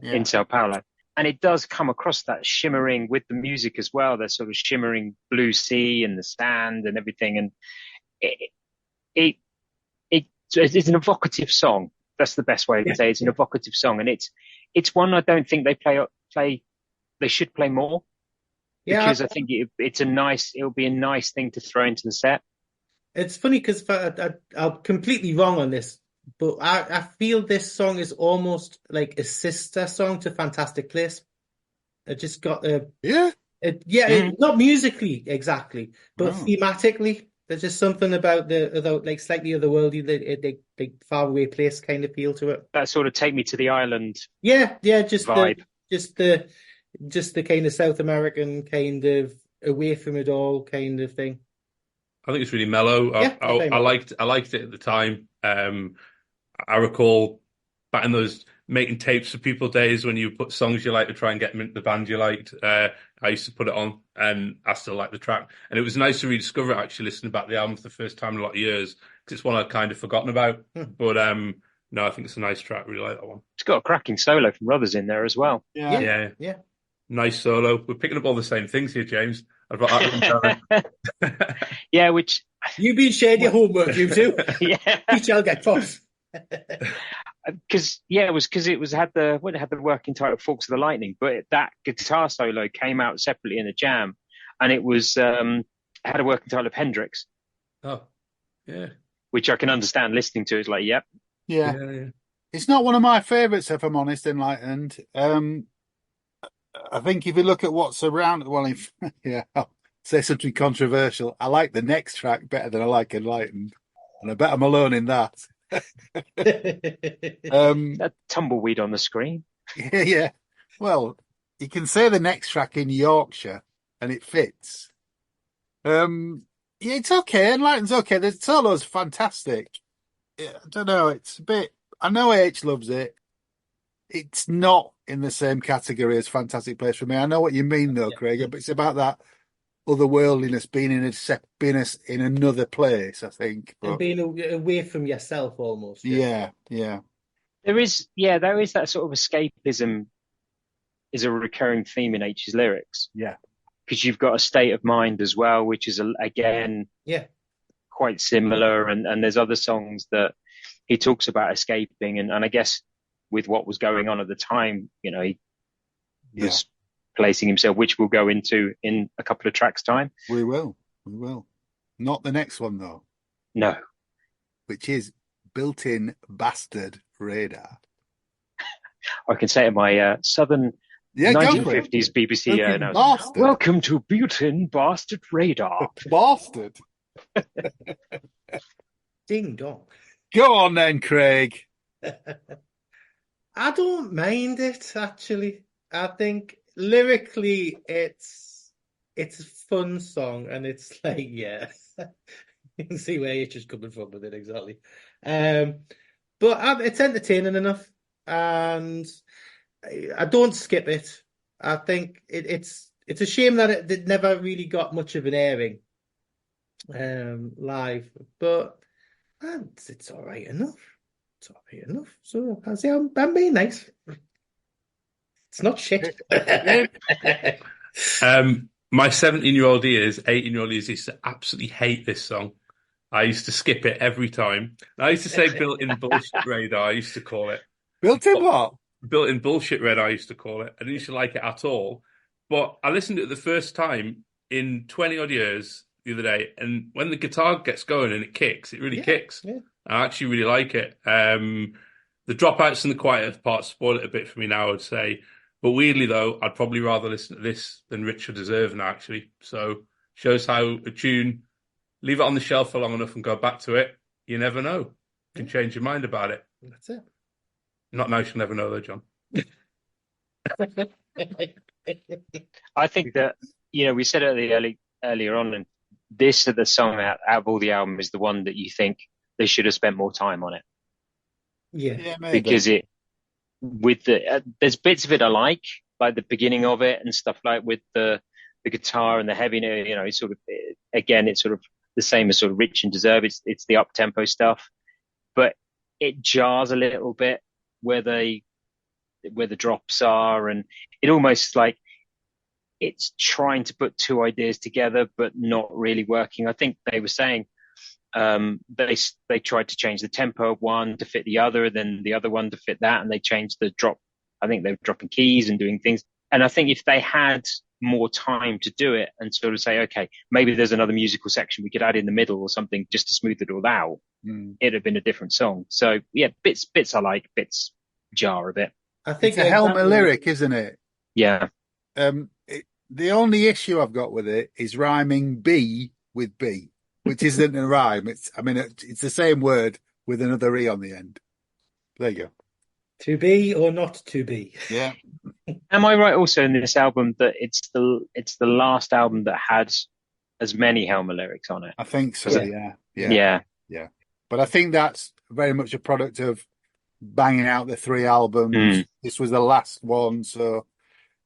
S4: in Sao Paulo. And it does come across that shimmering with the music as well. There's sort of shimmering blue sea and the sand and everything. And it's an evocative song. That's the best way to say it. It's an evocative song. And it's one I don't think they should play more. Because I think it'll be a nice thing to throw into the set.
S2: It's funny because I'm completely wrong on this, but I feel this song is almost like a sister song to Fantastic Place. It just got not musically exactly, but thematically. There's just something about the like slightly otherworldly, like far away place kind of feel to it.
S4: That sort of take me to the island.
S2: Just
S4: vibe.
S2: Just the kind of South American kind of away from it all kind of thing.
S3: I think it's really mellow. I liked it at the time. I recall back in those making tapes for people days when you put songs you like to try and get them into the band you liked. I used to put it on, and I still like the track. And it was nice to rediscover it, actually, listening back to the album for the first time in a lot of years, because it's one I'd kind of forgotten about. But no, I think it's a nice track. Really like that one.
S4: It's got a cracking solo from Ruthers in there as well.
S2: Yeah.
S3: Nice solo. We're picking up all the same things here, James. I've got that one down.
S4: Yeah, which
S2: you've been sharing your homework, you two.
S4: Yeah,
S2: each I'll get fuss.
S4: Because it had the working title Forks of the Lightning, but that guitar solo came out separately in a jam, and it was had a working title of Hendrix.
S3: Oh, yeah.
S4: Which I can understand listening to. It's like, yep.
S1: Yeah. It's not one of my favourites, if I'm honest, Enlightened. I think if you look at what's around, I'll say something controversial. I like the next track better than I like Enlightened, and I bet I'm alone in that.
S4: That tumbleweed on the screen.
S1: Yeah. Well, you can say the next track in Yorkshire, and it fits. It's okay. Enlightened's okay. The solo's fantastic. I don't know. It's a bit. I know H loves it. It's not in the same category as Fantastic Place for me. I know what you mean, though, Craig. But it's about that otherworldliness, being in another place, I think. But,
S2: and being away from yourself, almost.
S1: Yeah.
S4: There is that sort of escapism is a recurring theme in H's lyrics.
S1: Yeah.
S4: Because you've got a state of mind as well, which is, again, quite similar. And there's other songs that he talks about escaping. And I guess with what was going on at the time, he was placing himself, which we'll go into in a couple of tracks' time.
S1: We will. Not the next one, though.
S4: No.
S1: Which is Built-in Bastard Radar. I
S4: can say it in my southern 1950s BBC announcement. Welcome to Built-in Bastard Radar.
S1: Bastard.
S2: Ding dong.
S1: Go on then, Craig.
S2: I don't mind it, actually. I think lyrically it's a fun song, and it's like, you can see where H is coming from with it, exactly. But it's entertaining enough, and I don't skip it. I think it's a shame that it never really got much of an airing live, but it's all right enough. It's all right enough. So I say I'm being nice. It's not shit.
S3: My 17-year-old ears, 18-year-old ears used to absolutely hate this song. I used to skip it every time. I used to say built-in bullshit radar, I used to call it.
S1: Built-in what?
S3: Built-in bullshit radar, I used to call it. I didn't used to like it at all. But I listened to it the first time in 20-odd years the other day, and when the guitar gets going and it kicks, it really kicks. Yeah. I actually really like it. The dropouts and the quieter parts spoil it a bit for me now, I'd say. But weirdly, though, I'd probably rather listen to this than Richard Deserve now, actually. So shows how a tune, leave it on the shelf for long enough and go back to it. You never know. You can change your mind about it.
S2: That's it.
S3: Not now, you'll never know, though, John.
S4: I think that, we said it earlier on, and this the song out of all the album is the one that you think they should have spent more time on it.
S2: Yeah,
S4: maybe. Because there's bits of it I like the beginning of it and stuff like with the guitar and the heavy, it's sort of, again, it's sort of the same as sort of Rich and Deserve. It's the up tempo stuff, but it jars a little bit where the drops are, and it almost like it's trying to put two ideas together, but not really working. I think they were saying they tried to change the tempo of one to fit the other, then the other one to fit that, and they changed the drop. I think they were dropping keys and doing things. And I think if they had more time to do it and sort of say, okay, maybe there's another musical section we could add in the middle or something just to smooth it all out, it'd have been a different song. So yeah, bits I like, bits jar a bit.
S1: I think it's a Helmer lyric, isn't it?
S4: Yeah.
S1: The only issue I've got with it is rhyming B with B, which isn't a rhyme. It's the same word with another E on the end. There you go.
S2: To be or not to be.
S1: Yeah.
S4: Am I right also in this album that it's the last album that had as many Helmer lyrics on it?
S1: I think so, yeah. But I think that's very much a product of banging out the 3 albums.
S4: Mm.
S1: This was the last one, so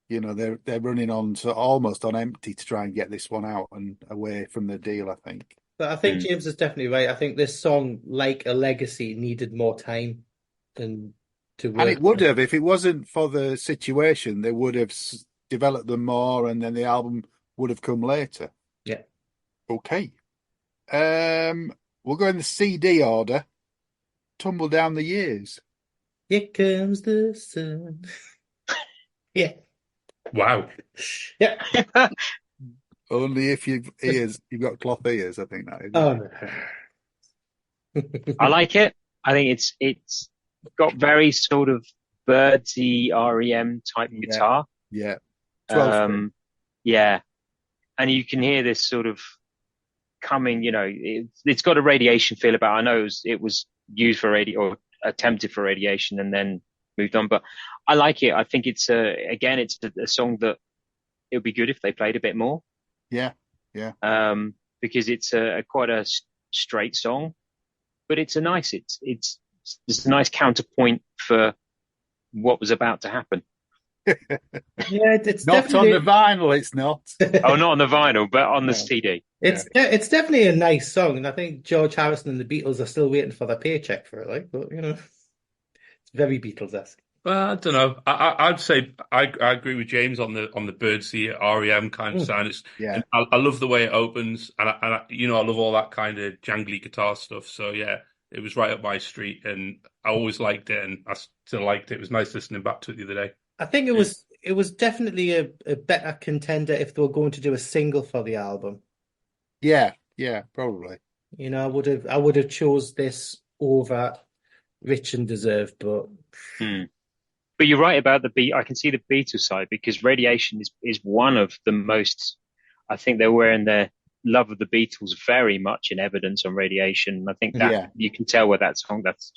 S1: they're running on almost on empty to try and get this one out and away from the deal, I think.
S2: But I think James is definitely right. I think this song, like a legacy, needed more time than to work.
S1: And it would have, if it wasn't for the situation, they would have developed them more, and then the album would have come later.
S2: Yeah.
S1: Okay. We'll go in the CD order. Tumble Down the Years.
S2: Here comes the sun. Yeah.
S3: Wow.
S2: Yeah.
S1: Only if you've got cloth ears, I think that is.
S2: Oh, no.
S4: I like it. I think it's got very sort of birdsy REM type guitar.
S1: Yeah. 12
S4: yeah. And you can hear this sort of coming, it's got a radiation feel about it. I know it was used for radio or attempted for radiation and then moved on, but I like it. I think it's a song that it would be good if they played a bit more.
S1: Yeah.
S4: Because it's quite a straight song, but it's a nice counterpoint for what was about to happen.
S2: Yeah, it's
S1: not
S2: definitely
S1: on the vinyl. It's not.
S4: Oh, not on the vinyl, but on the CD.
S2: It's definitely a nice song, and I think George Harrison and the Beatles are still waiting for their paycheck for it. But it's very Beatles-esque.
S3: Well, I don't know. I'd say I agree with James on the birdsy REM kind of sound.
S1: Yeah.
S3: I love the way it opens, and I love all that kind of jangly guitar stuff. So yeah, it was right up my street, and I always liked it, and I still liked it. It was nice listening back to it the other day.
S2: I think it was definitely a better contender if they were going to do a single for the album.
S1: Yeah, probably.
S2: I would have chose this over Rich and Deserved, but.
S4: But you're right about the beat. I can see the Beatles side because Radiation is one of the most. I think they're wearing their love of the Beatles very much in evidence on Radiation. I think that you can tell where that song. That's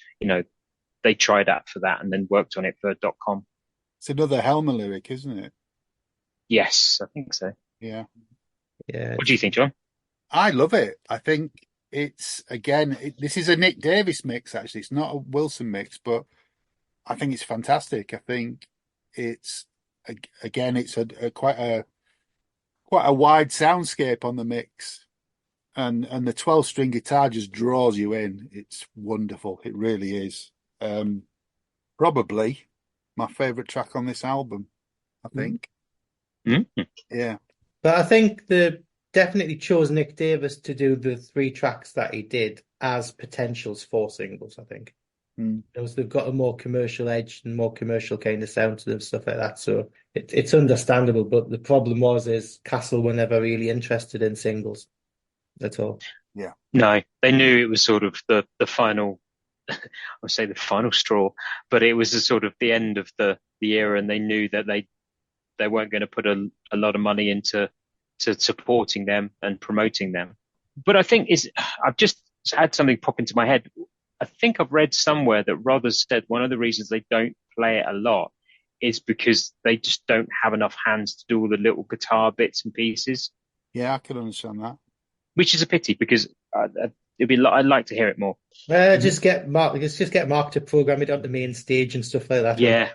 S4: they tried out for that and then worked on it for .com.
S1: It's another Helmer lyric, isn't it?
S4: Yes, I think so.
S1: Yeah.
S4: What do you think, John?
S1: I love it. I think it's this is a Nick Davis mix. Actually, it's not a Wilson mix, but I think it's fantastic. I think it's quite a wide soundscape on the mix, and the 12-string guitar just draws you in. It's wonderful. It really is. Probably my favorite track on this album, I think.
S4: Mm-hmm.
S1: Yeah.
S2: But I think they definitely chose Nick Davis to do the 3 tracks that he did as potentials for singles, I think. Because they've got a more commercial edge and more commercial kind of sound to them, stuff like that. So it's understandable. But the problem is Castle were never really interested in singles at all.
S1: Yeah.
S4: No, they knew it was sort of the final, I would say the final straw, but it was the sort of the end of the era, and they knew that they weren't going to put a lot of money into supporting them and promoting them. But I think I've just had something pop into my head. I think I've read somewhere that Rothers said one of the reasons they don't play it a lot is because they just don't have enough hands to do all the little guitar bits and pieces.
S1: Yeah, I can understand that.
S4: Which is a pity because I'd like to hear it more.
S2: Just get Mark to program it on the main stage and stuff like that.
S4: Yeah.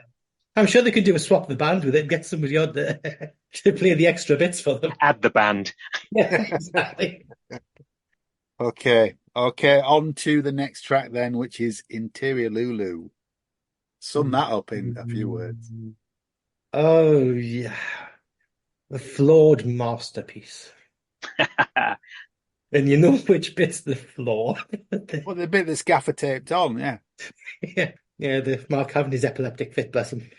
S2: I'm sure they could do a swap the band with it and get somebody on to play the extra bits for them.
S4: Add the band.
S2: Yeah, exactly.
S1: Okay, on to the next track then, which is Interior Lulu. Sum that up in a few words.
S2: Oh, yeah. The flawed masterpiece. And you know which bit's the flaw?
S1: Well, the bit that's gaffer taped on, yeah.
S2: Yeah, the Mark having his epileptic fit, bless him.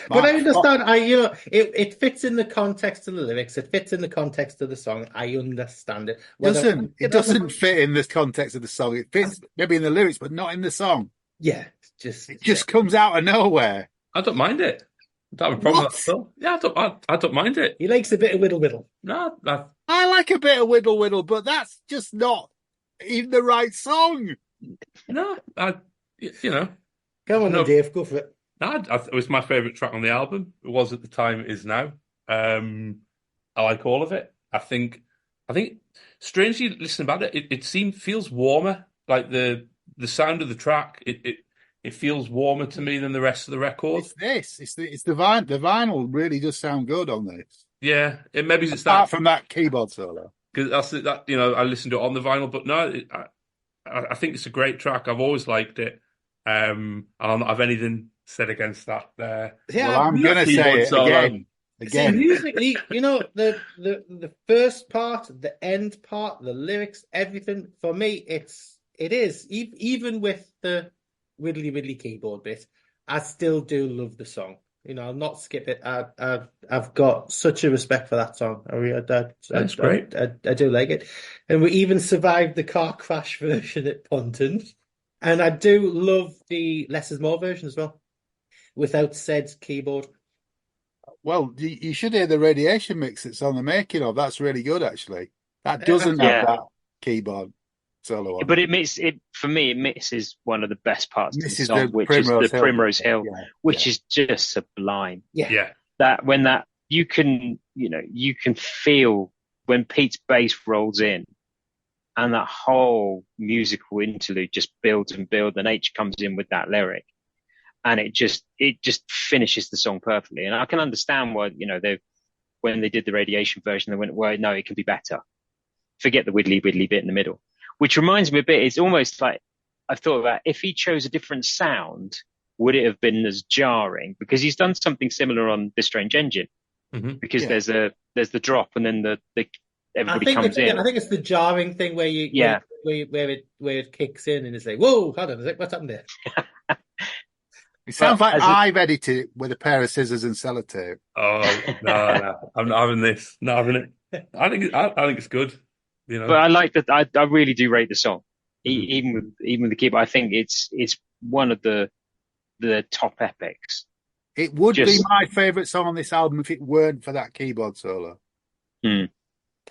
S2: But I understand. It fits in the context of the lyrics. It fits in the context of the song. I understand it.
S1: It doesn't fit in the context of the song. It fits maybe in the lyrics, but not in the song.
S2: Yeah,
S1: it just comes out of nowhere.
S3: I don't mind it. I don't have a problem with that. Yeah, I don't mind it.
S2: He likes a bit of whittle whittle.
S3: No,
S1: I like a bit of whittle whittle, but that's just not even the right song.
S3: No,
S2: Come on, Dave, go for it.
S3: No, it was my favourite track on the album. It was at the time, it is now. I like all of it. I think strangely listening about it, feels warmer. Like the the sound of the track, it feels warmer to me than the rest of the record.
S1: It's the vinyl. The vinyl really does sound good on this.
S3: Yeah, maybe it's
S1: apart from that keyboard solo.
S3: Because that's that. I listened to it on the vinyl, but no, I think it's a great track. I've always liked it. I don't have anything said against that.
S2: Yeah,
S1: well, I'm gonna say it again.
S2: See, musically, the first part, the end part, the lyrics, everything. For me, it is even with the widdly keyboard bit. I still do love the song. I'll not skip it. I've got such a respect for that song.
S3: That's great.
S2: I do like it, and we even survived the car crash version at Ponton, and I do love the Less is More version as well, without said keyboard.
S1: Well, you should hear the Radiation mix that's on the making of. That's really good, actually. That doesn't have that keyboard solo on.
S4: But it for me. It misses one of the best parts of the song, which
S1: is the
S4: Primrose Hill, which is just sublime.
S2: Yeah.
S4: That you can feel when Pete's bass rolls in, and that whole musical interlude just builds and builds, and H comes in with that lyric. And it just finishes the song perfectly. And I can understand why, when they did the Radiation version, they went, well, no, it can be better. Forget the widdly bit in the middle, which reminds me a bit. It's almost like I've thought about if he chose a different sound, would it have been as jarring? Because he's done something similar on This Strange Engine, because there's the drop and then the everybody comes in.
S2: I think it's the jarring thing where where it kicks in and it's like, whoa, hold on a sec, what's happened there?
S1: It sounds like I've edited it with a pair of scissors and sellotape.
S3: Oh no, I'm not having this. Not having it. I think it's good.
S4: But I like that. I really do rate the song, even with the keyboard. I think it's one of the top epics.
S1: It would be my favourite song on this album if it weren't for that keyboard solo.
S4: I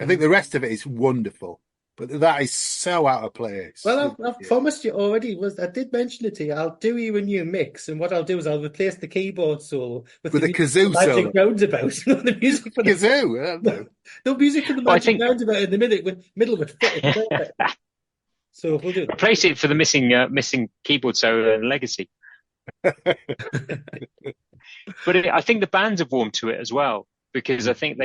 S1: think the rest of it is wonderful. But that is so out of place.
S2: Well, I've promised you already. I did mention it to you. I'll do you a new mix, and what I'll do is I'll replace the keyboard solo with the
S1: kazoo solo.
S2: Magic Roundabout. The music for the
S1: kazoo.
S2: No music for the Magic Roundabout in the middle of it. So we'll do it.
S4: Replace it for the missing keyboard solo and Legacy. But I think the bands have warmed to it as well, because I think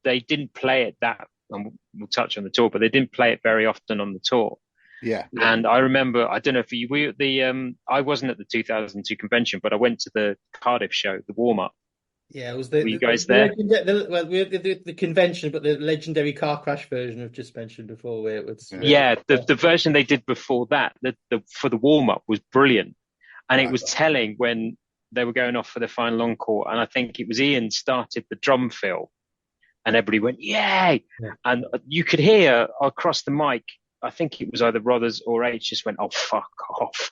S4: they didn't play it that. And we'll touch on the tour, but they didn't play it very often on the tour.
S1: Yeah.
S4: And I remember, I don't know if you were at I wasn't at the 2002 convention, but I went to the Cardiff show, the warm up.
S2: Yeah, it was
S4: were you guys there?
S2: We had the convention, but the legendary car crash version I've just mentioned before, where it was.
S4: The version they did before that, for the warm up was brilliant, and it was telling when they were going off for the final encore, and I think it was Ian started the drum fill. And everybody went, yay! Yeah. And you could hear across the mic, I think it was either Rothers or H just went, oh, fuck off.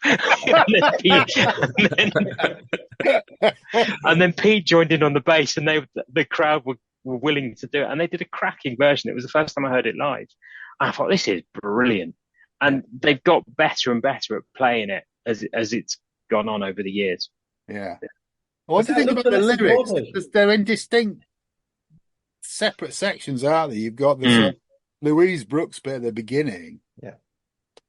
S4: and then Pete joined in on the bass, and the crowd were willing to do it. And they did a cracking version. It was the first time I heard it live. And I thought, this is brilliant. And they've got better and better at playing it as it's gone on over the years.
S1: Yeah. What do you think about the lyrics? Because they're indistinct. Separate sections, aren't they? You've got this Louise Brooks bit at the beginning,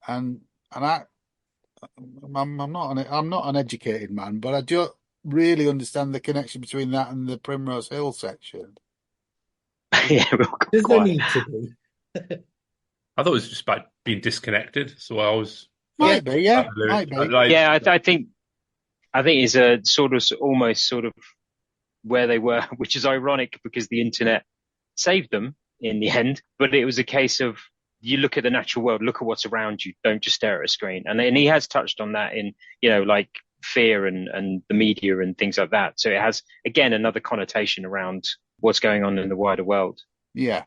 S1: and I'm not an educated man, but I don't really understand the connection between that and the Primrose Hill section.
S2: There's no need to be.
S3: I thought it was just about being disconnected, so I was
S1: might be.
S4: I think it's a almost sort of where they were, which is ironic because the internet saved them in the end. But it was a case of, you look at the natural world, look at what's around you, don't just stare at a screen. And he has touched on that in, like fear and the media and things like that. So it has, again, another connotation around what's going on in the wider world.
S1: Yeah.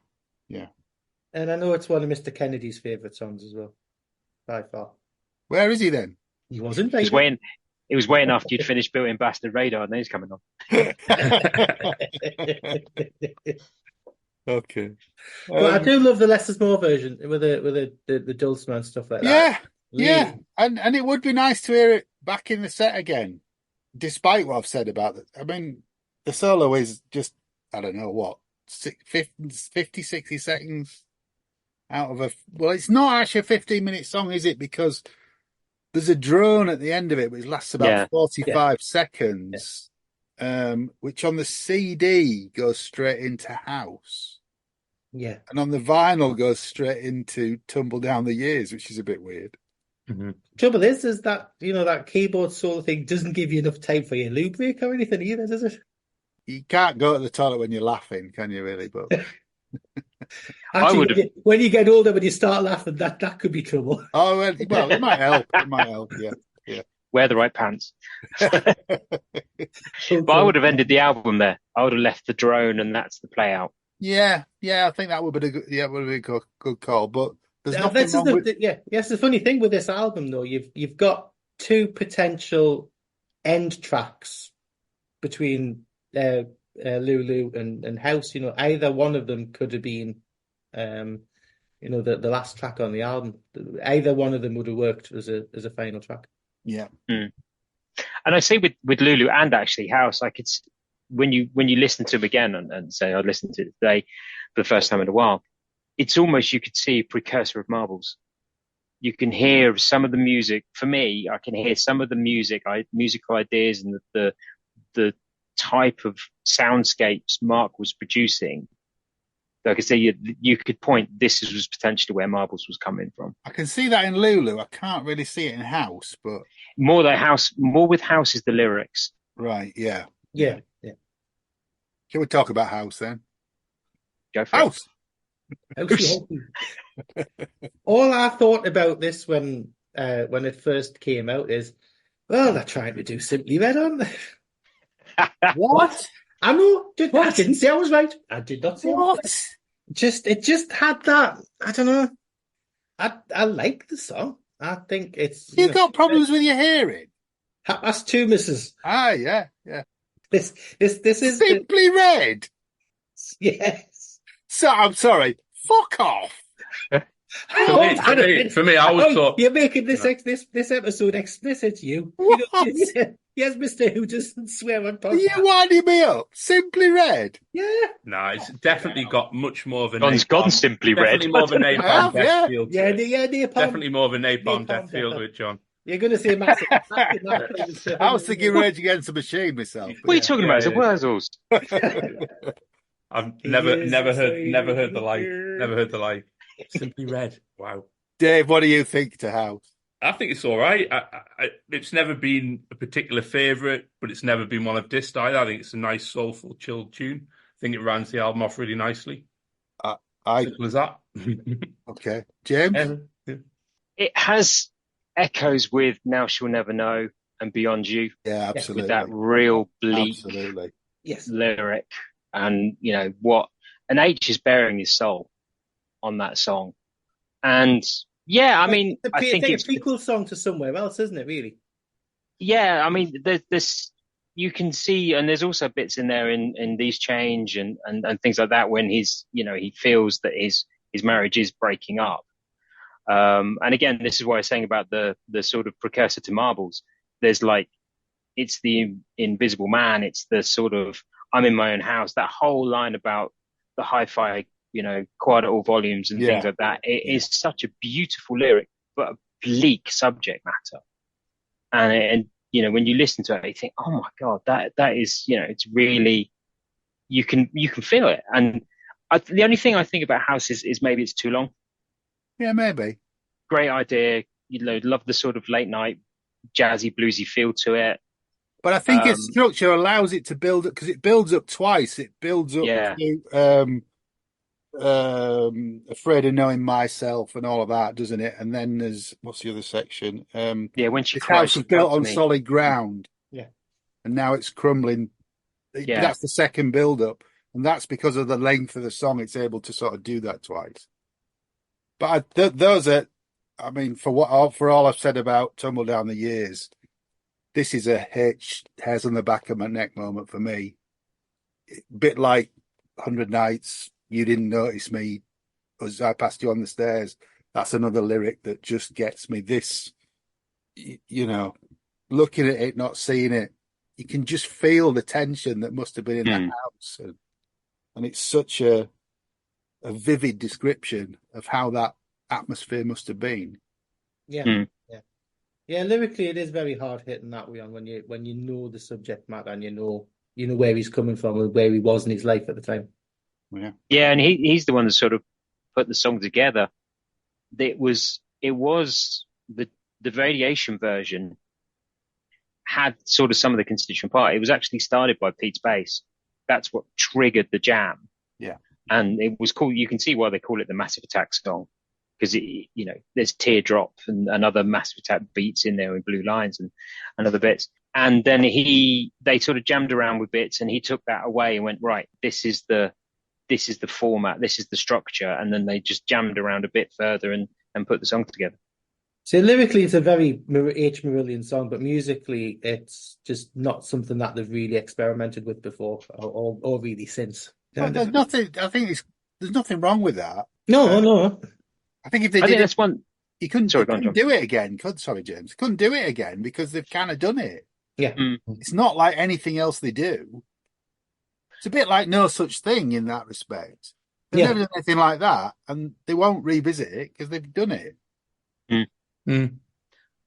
S2: And I know it's one of Mr. Kennedy's favourite songs as well, by far.
S1: Where is he then?
S2: He wasn't.
S4: It was waiting after you'd finished building Bastard Radar, and then he's coming on.
S1: Okay.
S2: But I do love the Less is More version with the dulcimer and stuff like that.
S1: Yeah. And it would be nice to hear it back in the set again, despite what I've said about it. I mean, the solo is just, I don't know what, 50, 60 seconds out of well, it's not actually a 15-minute song, is it? Because There's a drone at the end of it, which lasts about 45
S2: Yeah.
S1: seconds, which on the CD goes straight into House.
S2: Yeah.
S1: And on the vinyl goes straight into Tumble Down the Years, which is a bit weird.
S3: Mm-hmm.
S2: Trouble is that, that keyboard solo thing doesn't give you enough time for your loo break or anything either, does it?
S1: You can't go to the toilet when you're laughing, can you really? But
S2: Actually, when you get older, when you start laughing, that could be trouble.
S1: Oh, well, it might help. It might help, yeah.
S4: Wear the right pants. But I would have ended the album there. I would have left the drone, and that's the play out.
S1: Yeah, I think that would be a good call. But there's nothing
S2: That's
S1: wrong with...
S2: Yes, the funny thing with this album, though, you've got two potential end tracks between Lulu and House. Either one of them could have been, the last track on the album. Either one of them would have worked as a final track.
S1: Yeah.
S4: Mm. And I see with Lulu and actually House, like it's when you listen to them again and say I listened to it today for the first time in a while, it's almost you could see a precursor of Marbles. You can hear some of the music. For me, I can hear some of the musical ideas and the type of soundscapes Mark was producing. Like I say, you could point this was potentially where Marbles was coming from.
S1: I can see that in Lulu. I can't really see it in House, but
S4: more with House is the lyrics.
S1: Right, yeah. Can we talk about House then?
S4: Go for
S1: House.
S2: All I thought about this when it first came out is, well, they're trying to do Simply Red, aren't they?
S1: What?
S2: I know. I didn't say I was right. I did not say
S1: what.
S2: It just had that. I don't know. I like the song. I think it's.
S1: You got problems with your hearing?
S2: That's two misses.
S1: Yeah.
S2: This is
S1: Simply Red.
S2: Yes.
S1: So I'm sorry. Fuck off.
S3: For me, I always thought
S2: you're making this episode explicit. You yes, Mister, who doesn't swear on podcast.
S1: Are you winding me up? Simply Red.
S2: Yeah.
S3: No, it's definitely got much more of a
S4: gone Simply Red.
S3: Definitely more of a napalm death feel.
S2: Yeah, napalm.
S3: Definitely more of a napalm death feel to it, John.
S2: You're going to say massive.
S1: I was thinking Rage Against the Machine myself.
S4: What are you talking about? It's a Wurzels.
S3: I've never heard the live. Simply Red. Wow.
S1: Dave, what do you think to House?
S3: I think it's all right. It's never been a particular favourite, but it's never been one I've dissed either. I think it's a nice, soulful, chilled tune. I think it rounds the album off really nicely. Simple as that.
S1: Okay. James?
S4: It has echoes with Now She'll Never Know and Beyond You.
S1: Yeah, absolutely.
S4: With that real bleak lyric. And, what an H is bearing his soul on that song. And yeah, I mean, I think it's
S2: a prequel song to Somewhere Else, isn't it, really?
S4: Yeah, I mean, there's this, you can see, and there's also bits in there in These Change and things like that when he's, he feels that his marriage is breaking up. And again, this is what I was saying about the sort of precursor to Marbles. There's it's the invisible man. It's the sort of, I'm in my own house. That whole line about the hi-fi, quiet at all volumes and things like that. It is such a beautiful lyric, but a bleak subject matter. And when you listen to it, you think, oh my God, that is, it's really, you can feel it. And the only thing I think about House is maybe it's too long.
S1: Yeah, maybe.
S4: Great idea. Love the sort of late night jazzy bluesy feel to it.
S1: But I think its structure allows it to build up because it builds up twice. It builds up to Afraid of Knowing Myself and all of that, doesn't it? And then there's what's the other section?
S4: When she
S1: this house was built on solid ground.
S2: Yeah.
S1: And now it's crumbling. Yeah. That's the second build up. And that's because of the length of the song, it's able to sort of do that twice. But those are, I mean, for all I've said about Tumble Down the Years, this is a hairs on the back of my neck moment for me. A bit like 100 Nights, You Didn't Notice Me as I Passed You on the Stairs. That's another lyric that just gets me. This, looking at it, not seeing it, you can just feel the tension that must have been in that house. And it's such a vivid description of how that atmosphere must have been.
S2: Yeah. Yeah, lyrically it is very hard hitting that way on when you know the subject matter and you know where he's coming from and where he was in his life at the time.
S1: Yeah.
S4: Yeah, and he's the one that sort of put the song together. It was the Radiation version had sort of some of the constituent part. It was actually started by Pete's bass. That's what triggered the jam.
S1: Yeah.
S4: And it was cool. You can see why they call it the Massive Attack song, because there's Teardrop and other Massive Attack beats in there with Blue Lines and other bits. And then they sort of jammed around with bits, and he took that away and went, right, this is the format, this is the structure. And then they just jammed around a bit further and put the song together.
S2: So lyrically, it's a very H. Marillion song, but musically, it's just not something that they've really experimented with before or really since.
S1: Well, there's nothing. I think there's nothing wrong with that.
S2: No.
S1: I think if they
S4: I
S1: did
S4: think
S1: it,
S4: that's one.
S1: you couldn't,
S4: Sorry,
S1: you
S4: go on,
S1: couldn't
S4: John.
S1: do it again. Sorry, James. Couldn't do it again because they've kind of done it.
S2: Yeah.
S1: It's not like anything else they do. It's a bit like No Such Thing in that respect. They've never done anything like that, and they won't revisit it because they've done it.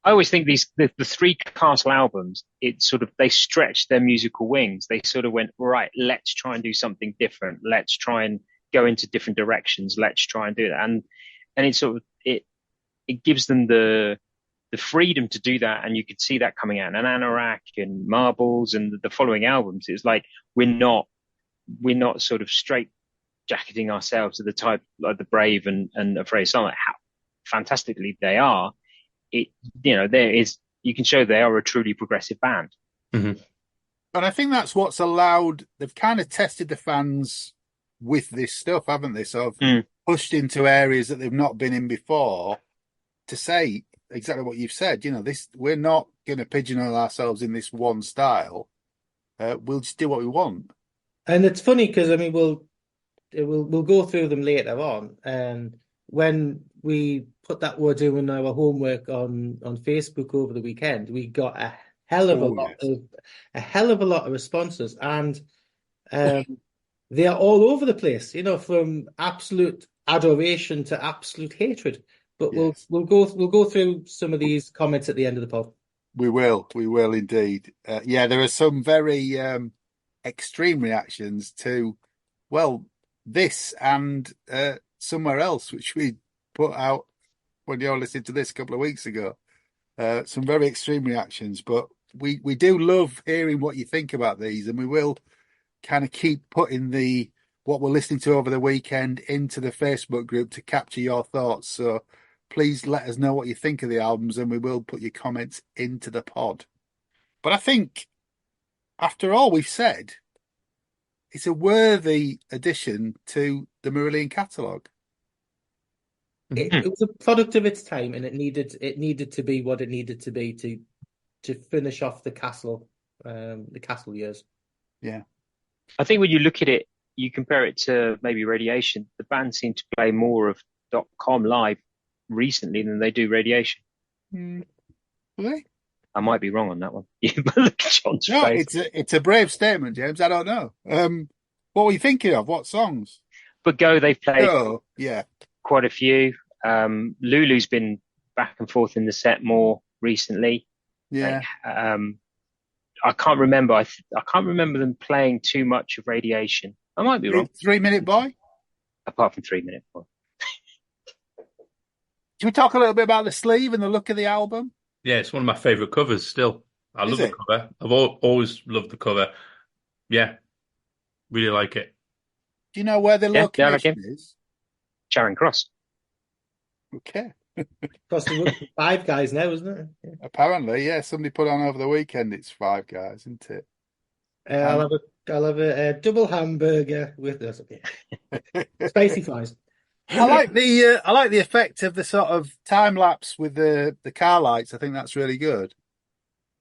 S4: I always think the three Castle albums, they stretched their musical wings. They sort of went, right, let's try and do something different. Let's try and go into different directions. Let's try and do that. And it gives them the freedom to do that. And you could see that coming out in Anorak and Marbles and the following albums. It's like, we're not sort of straight jacketing ourselves to the type like the Brave and Afraid Song, like how fantastically they are. You can show they are a truly progressive band.
S1: Mm-hmm. And I think that's what's allowed, they've kind of tested the fans with this stuff, haven't they? So pushed into areas that they've not been in before to say exactly what you've said. We're not going to pigeonhole ourselves in this one style. We'll just do what we want.
S2: And it's funny because, I mean, we'll go through them later on. And when we put that we're doing our homework on Facebook over the weekend, we got a hell of a lot of responses, and they are all over the place. From absolute adoration to absolute hatred. But yes. we'll go through some of these comments at the end of the pod.
S1: We will indeed. There are some very extreme reactions to this and Somewhere Else, which we put out when you're listening to this a couple of weeks ago. Some very extreme reactions, but we do love hearing what you think about these, and we will kind of keep putting what we're listening to over the weekend into the Facebook group to capture your thoughts. So please let us know what you think of the albums, and we will put your comments into the pod. But I think, after all we've said, it's a worthy addition to the Marillion catalogue.
S2: It was a product of its time, and it needed to be what it needed to be to finish off the Castle years. Yeah,
S4: I think when you look at it, you compare it to maybe Radiation. The band seem to play more of .com live recently than they do Radiation.
S1: Really?
S4: I might be wrong on that one. Look at John's face.
S1: It's a brave statement, James. I don't know. What were you thinking of? What songs?
S4: But Go, they've played
S1: yeah,
S4: quite a few. Lulu's been back and forth in the set more recently.
S1: Yeah.
S4: I can't remember. I can't remember them playing too much of Radiation. I might be wrong.
S1: 3 Minute Boy?
S4: Apart from 3 Minute Boy.
S1: Should we talk a little bit about the sleeve and the look of the album?
S3: Yeah, it's one of my favourite covers still. I love the cover. I've always loved the cover. Yeah, really like it.
S1: Do you know where the location is?
S4: Charing Cross.
S1: Okay.
S2: Across the road, Five Guys now, isn't it? Yeah.
S1: Apparently, yeah. Somebody put on over the weekend. It's Five Guys, isn't it?
S2: I'll have a double hamburger with this. Okay. Spicy fries.
S1: I like the effect of the sort of time lapse with the car lights. I think that's really good.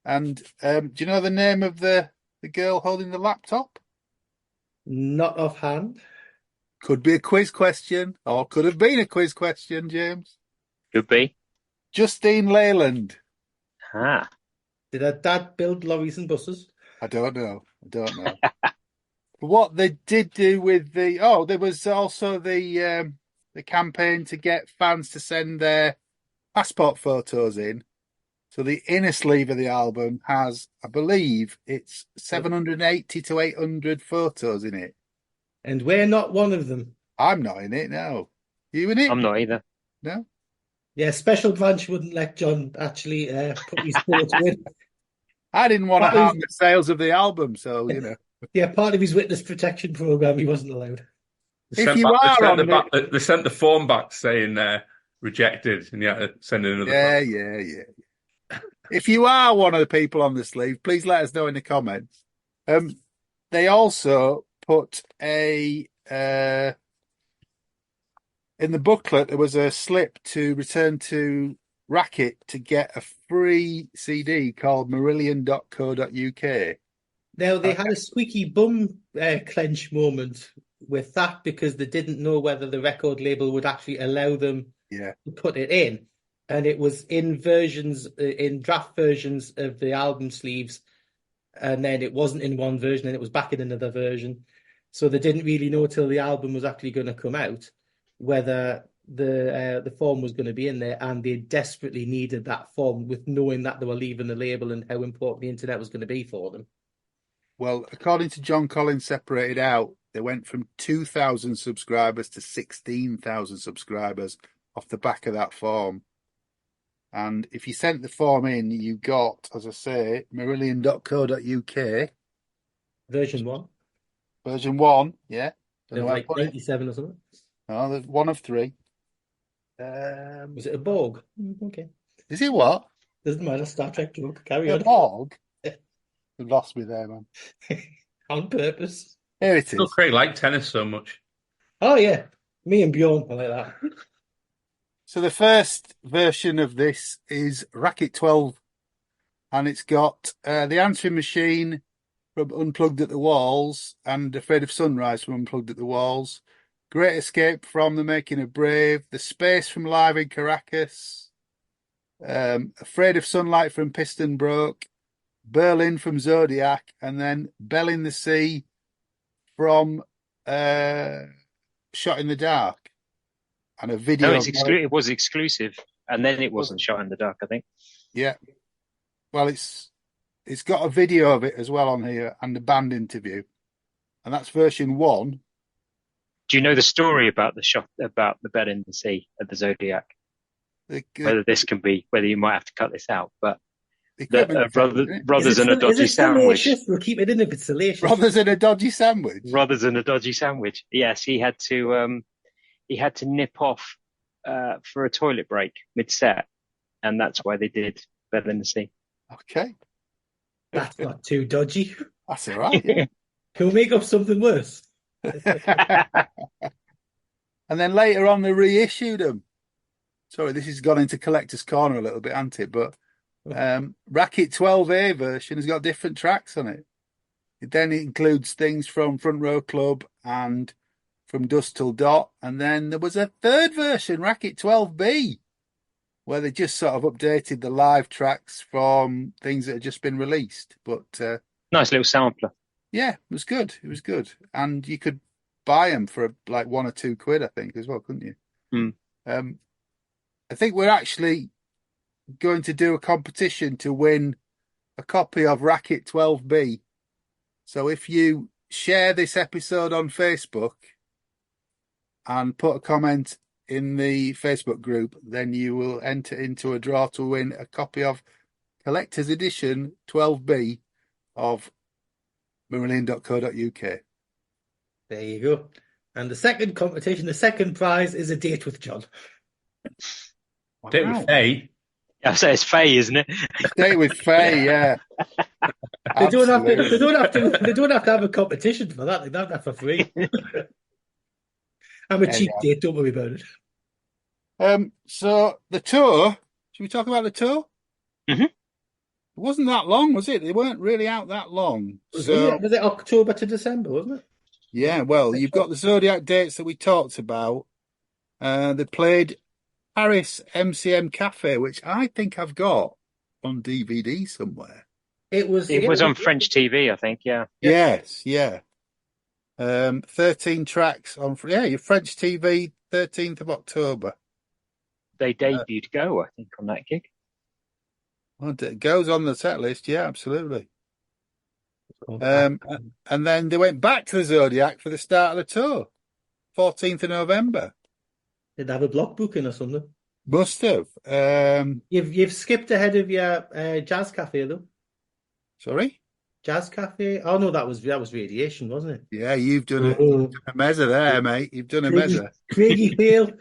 S1: And do you know the name of the girl holding the laptop?
S2: Not offhand.
S1: Could be a quiz question, or could have been a quiz question, James.
S4: Could be.
S1: Justine Leyland.
S4: Ah.
S2: Did her dad build lorries and buses?
S1: I don't know. What they did do with there was also the campaign to get fans to send their passport photos in. So the inner sleeve of the album has, I believe, it's 780 to 800 photos in it.
S2: And we're not one of them.
S1: I'm not in it, no. You in it?
S4: I'm not either.
S1: No?
S2: Yeah, Special Branch wouldn't let John actually put his photo in.
S1: I didn't want to
S2: Part of
S1: harm the sales of the album, so,
S2: Yeah, part of his witness protection program, he wasn't allowed.
S3: They
S1: If
S3: sent
S1: you
S3: back- they
S1: are
S3: sent
S1: on
S3: the
S1: the-
S3: back- they sent the form back saying rejected, and you had to send in another.
S1: Yeah. If you are one of the people on the sleeve, please let us know in the comments. They also put in the booklet, there was a slip to return to Racket to get a free CD called Marillion.co.uk.
S2: Now, they had a squeaky bum clench moment with that because they didn't know whether the record label would actually allow them to put it in. And it was in draft versions of the album sleeves. And then it wasn't in one version and it was back in another version. So they didn't really know till the album was actually going to come out whether the form was going to be in there, and they desperately needed that form with knowing that they were leaving the label and how important the internet was going to be for them.
S1: Well, according to John Collins Separated Out, they went from 2,000 subscribers to 16,000 subscribers off the back of that form. And if you sent the form in, you got, as I say, Marillion.co.uk.
S2: Version 1.
S1: Version 1, yeah.
S2: It was like 97 or something.
S1: Oh, there's one of 3.
S2: Was it a Borg? Okay.
S1: Is it what?
S2: Doesn't matter. Star Trek joke. Carry
S1: A
S2: on.
S1: Borg? You lost me there, man.
S2: On purpose.
S1: Here it
S3: Still,
S1: is.
S3: Craig liked tennis so much.
S2: Oh, yeah. Me and Bjorn are like that.
S1: So the first version of this is Racket 12, and it's got the answering machine from Unplugged at the Walls and Afraid of Sunrise from Unplugged at the Walls, Great Escape from The Making of Brave, The Space from Live in Caracas, Afraid of Sunlight from Piston Broke, Berlin from Zodiac, and then Bell in the Sea from Shot in the Dark. And a video.
S4: No, it was exclusive, and then it wasn't Shot in the Dark, I think.
S1: Yeah. Well, it's got a video of it as well on here and a band interview, and that's version 1.
S4: Do you know the story about the Bell in the Sea at the Zodiac? Whether you might have to cut this out, but brothers and a dodgy sandwich.
S2: Salacious? We'll keep it in if it's salacious.
S1: Brothers and a dodgy sandwich.
S4: Brothers and a dodgy sandwich. Yes, he had to nip off for a toilet break mid-set, and that's why they did Bell in the Sea.
S1: Okay.
S2: That's not too dodgy.
S1: That's all right. Yeah.
S2: Can we make up something worse?
S1: And then later on, they reissued them. Sorry, this has gone into Collector's Corner a little bit, hasn't it? But Racket 12A version has got different tracks on it. It then includes things from Front Row Club and from Dusk Till Dot. And then there was a third version, Racket 12B, where they just sort of updated the live tracks from things that had just been released. But
S4: nice little sampler.
S1: Yeah, it was good. It was good. And you could buy them for like £1 or £2, I think, as well, couldn't you? I think we're actually going to do a competition to win a copy of Racket 12B. So if you share this episode on Facebook and put a comment in the Facebook group, then you will enter into a draw to win a copy of Collector's Edition 12B of Marillion.co.uk.
S2: There you go. And the second competition, the second prize is a date with John.
S1: Wow.
S3: Date with Faye.
S4: I say it's Faye, isn't it?
S1: Date with Faye, yeah.
S2: They don't have to have a competition for that. They don't have that for free. I'm a cheap date, don't worry about it.
S1: So the tour, should we talk about the tour?
S4: Mm-hmm.
S1: It wasn't that long, was it? They weren't really out that long.
S2: Was it October to December, wasn't it?
S1: Yeah, well, you've got the Zodiac dates that we talked about. They played Paris MCM Cafe, which I think I've got on DVD somewhere.
S4: It was on French TV, I think, yeah.
S1: Yes, yeah. 13 tracks on your French TV, 13th of October.
S4: They debuted Go, I think, on that gig.
S1: Well, it goes on the set list, yeah, absolutely. And then they went back to the Zodiac for the start of the tour, 14th of November.
S2: Did they have a block booking or something?
S1: Must have.
S2: You've skipped ahead of your Jazz Cafe though.
S1: Sorry?
S2: Jazz Cafe. Oh no, that was Radiation, wasn't it?
S1: Yeah, you've done a Mezza there, mate. You've done a Mezza.
S2: Craigie fail.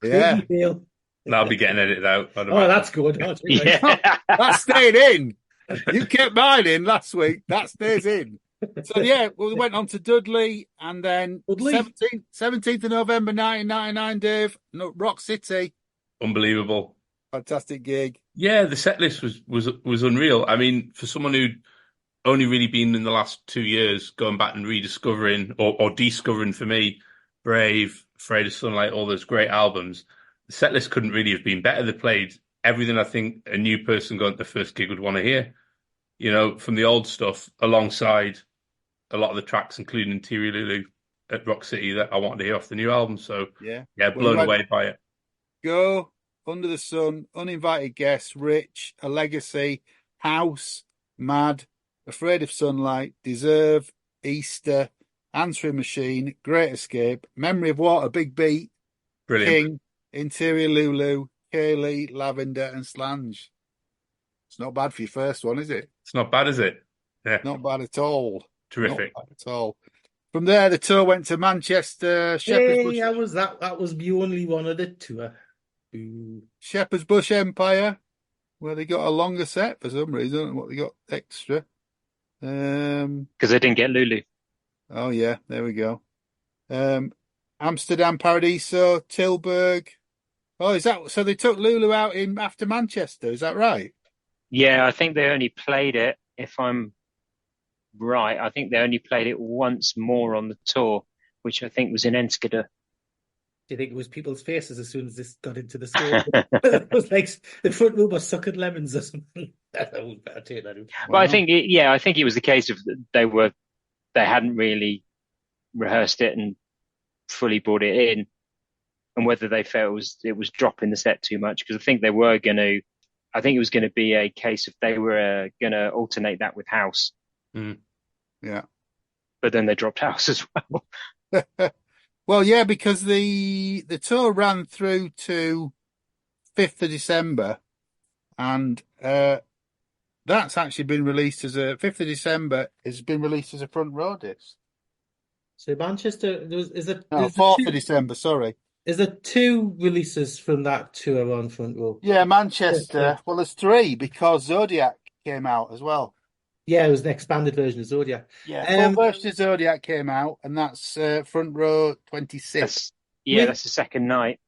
S1: Yeah.
S2: Craigie fail.
S3: That'll be getting edited out.
S2: Oh, that's good.
S4: Yeah.
S1: That stayed in. You kept mine in last week. That stays in. So yeah, we went on to Dudley, and then
S2: Dudley.
S1: 17th of November 1999, Dave, Rock City.
S3: Unbelievable.
S1: Fantastic gig.
S3: Yeah, the set list was unreal. I mean, for someone who'd only really been in the last 2 years, going back and rediscovering or discovering for me, Brave, Afraid of Sunlight, all those great albums, the set list couldn't really have been better. They played everything I think a new person going to the first gig would want to hear. You know, from the old stuff alongside a lot of the tracks, including Interior Lulu at Rock City, that I wanted to hear off the new album. So yeah, blown away by it.
S1: Go, Under the Sun, Uninvited Guests, Rich, A Legacy, House, Mad, Afraid of Sunlight, Deserve, Easter, Answering Machine, Great Escape, Memory of Water, Big Beat,
S3: Brilliant.
S1: King, Interior Lulu, Kaylee, Lavender, and Slange. It's not bad for your first one, is it?
S3: It's not bad, is it? Yeah.
S1: Not bad at all.
S3: Terrific.
S1: Not bad at all. From there, the tour went to Manchester, Shepherd's Bush.
S2: That was the only one of the tour.
S1: Shepherd's Bush Empire, where they got a longer set for some reason. I don't know what they got extra.
S4: Because they didn't get Lulu.
S1: Oh yeah, there we go. Amsterdam, Paradiso, Tilburg. Oh, is that so? They took Lulu out in after Manchester. Is that right?
S4: Yeah, I think they only played it, if I'm right, I think they only played it once more on the tour, which I think was in Enschede.
S2: Do you think it was people's faces as soon as this got into the store? It was like the front row was sucking lemons or something.
S4: But I think, I think it was the case of they hadn't really rehearsed it and fully brought it in, and whether they felt it was dropping the set too much, because I think it was going to be a case of they were going to alternate that with House.
S3: Mm.
S1: Yeah.
S4: But then they dropped House as well.
S1: Well, yeah, because the tour ran through to 5th of December, and that's actually been released as 5th of December has been released as a front row disc.
S2: So Manchester,
S1: 4th of December, sorry.
S2: Is there 2 releases from that tour on front row?
S1: Yeah, Manchester. Well, there's 3 because Zodiac came out as well.
S2: Yeah, it was an expanded version of Zodiac.
S1: Yeah, full version of Zodiac came out, and that's front row 26.
S4: That's the second night.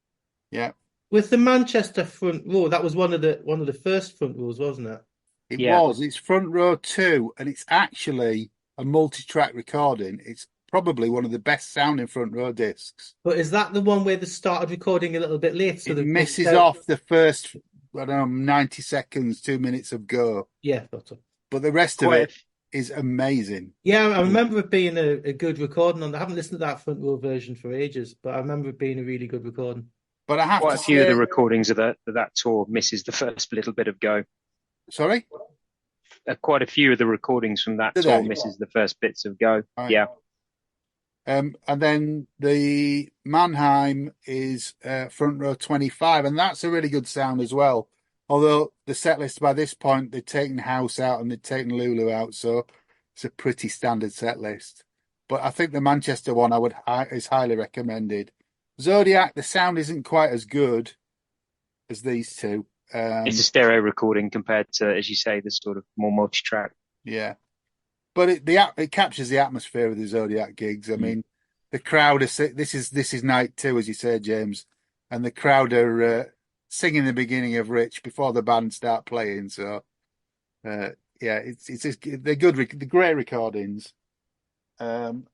S1: Yeah.
S2: With the Manchester front row, that was one of the first front rows, wasn't it?
S1: It was. It's front row 2, and it's actually a multi-track recording. It's probably one of the best sounding front row discs.
S2: But is that the one where they started recording a little bit late? So
S1: it misses off the first, 90 seconds, 2 minutes of go.
S2: Yeah, thought so.
S1: But the rest of it is amazing.
S2: Yeah, I remember it being a good recording. I haven't listened to that front row version for ages, but I remember it being a really good recording.
S1: But I have
S4: quite a few of the recordings of that tour misses the first little bit of go.
S1: Sorry?
S4: Quite a few of the recordings from that tour misses the first bits of go. Right. Yeah.
S1: And then the Mannheim is front row 25, and that's a really good sound as well. Although the set list by this point, they'd taken House out and they'd taken Lulu out, so it's a pretty standard set list. But I think the Manchester one is highly recommended. Zodiac, the sound isn't quite as good as these two.
S4: It's a stereo recording compared to, as you say, the sort of more multi-track.
S1: Yeah, but it captures the atmosphere of the Zodiac gigs. I mean, the crowd is this is night 2, as you say, James, and the crowd are singing the beginning of Rich before the band start playing. So, they're good, they're great recordings. And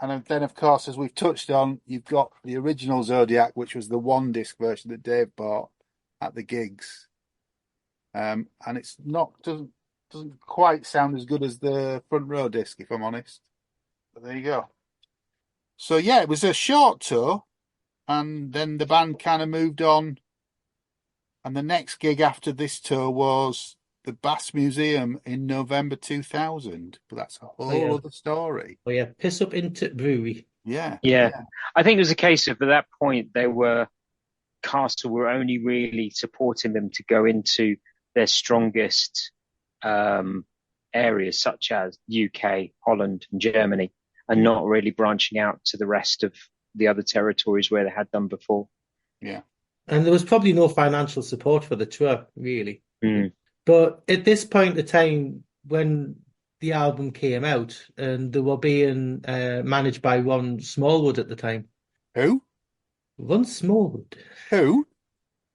S1: then, of course, as we've touched on, you've got the original Zodiac, which was the 1-disc version that Dave bought at the gigs. And it's doesn't quite sound as good as the front row disc, if I'm honest. But there you go. So yeah, it was a short tour, and then the band kind of moved on. And the next gig after this tour was the Bass Museum in November 2000, but that's a whole other story.
S2: Oh yeah, piss up into brewery.
S1: Yeah.
S4: I think it was a case of at that point Castle were only really supporting them to go into their strongest areas, such as UK, Holland, and Germany, and not really branching out to the rest of the other territories where they had done before.
S1: Yeah.
S2: And there was probably no financial support for the tour, really.
S4: Mm.
S2: But at this point in time, when the album came out, and they were being managed by Ron Smallwood at the time.
S1: Who?
S2: Ron Smallwood.
S1: Who?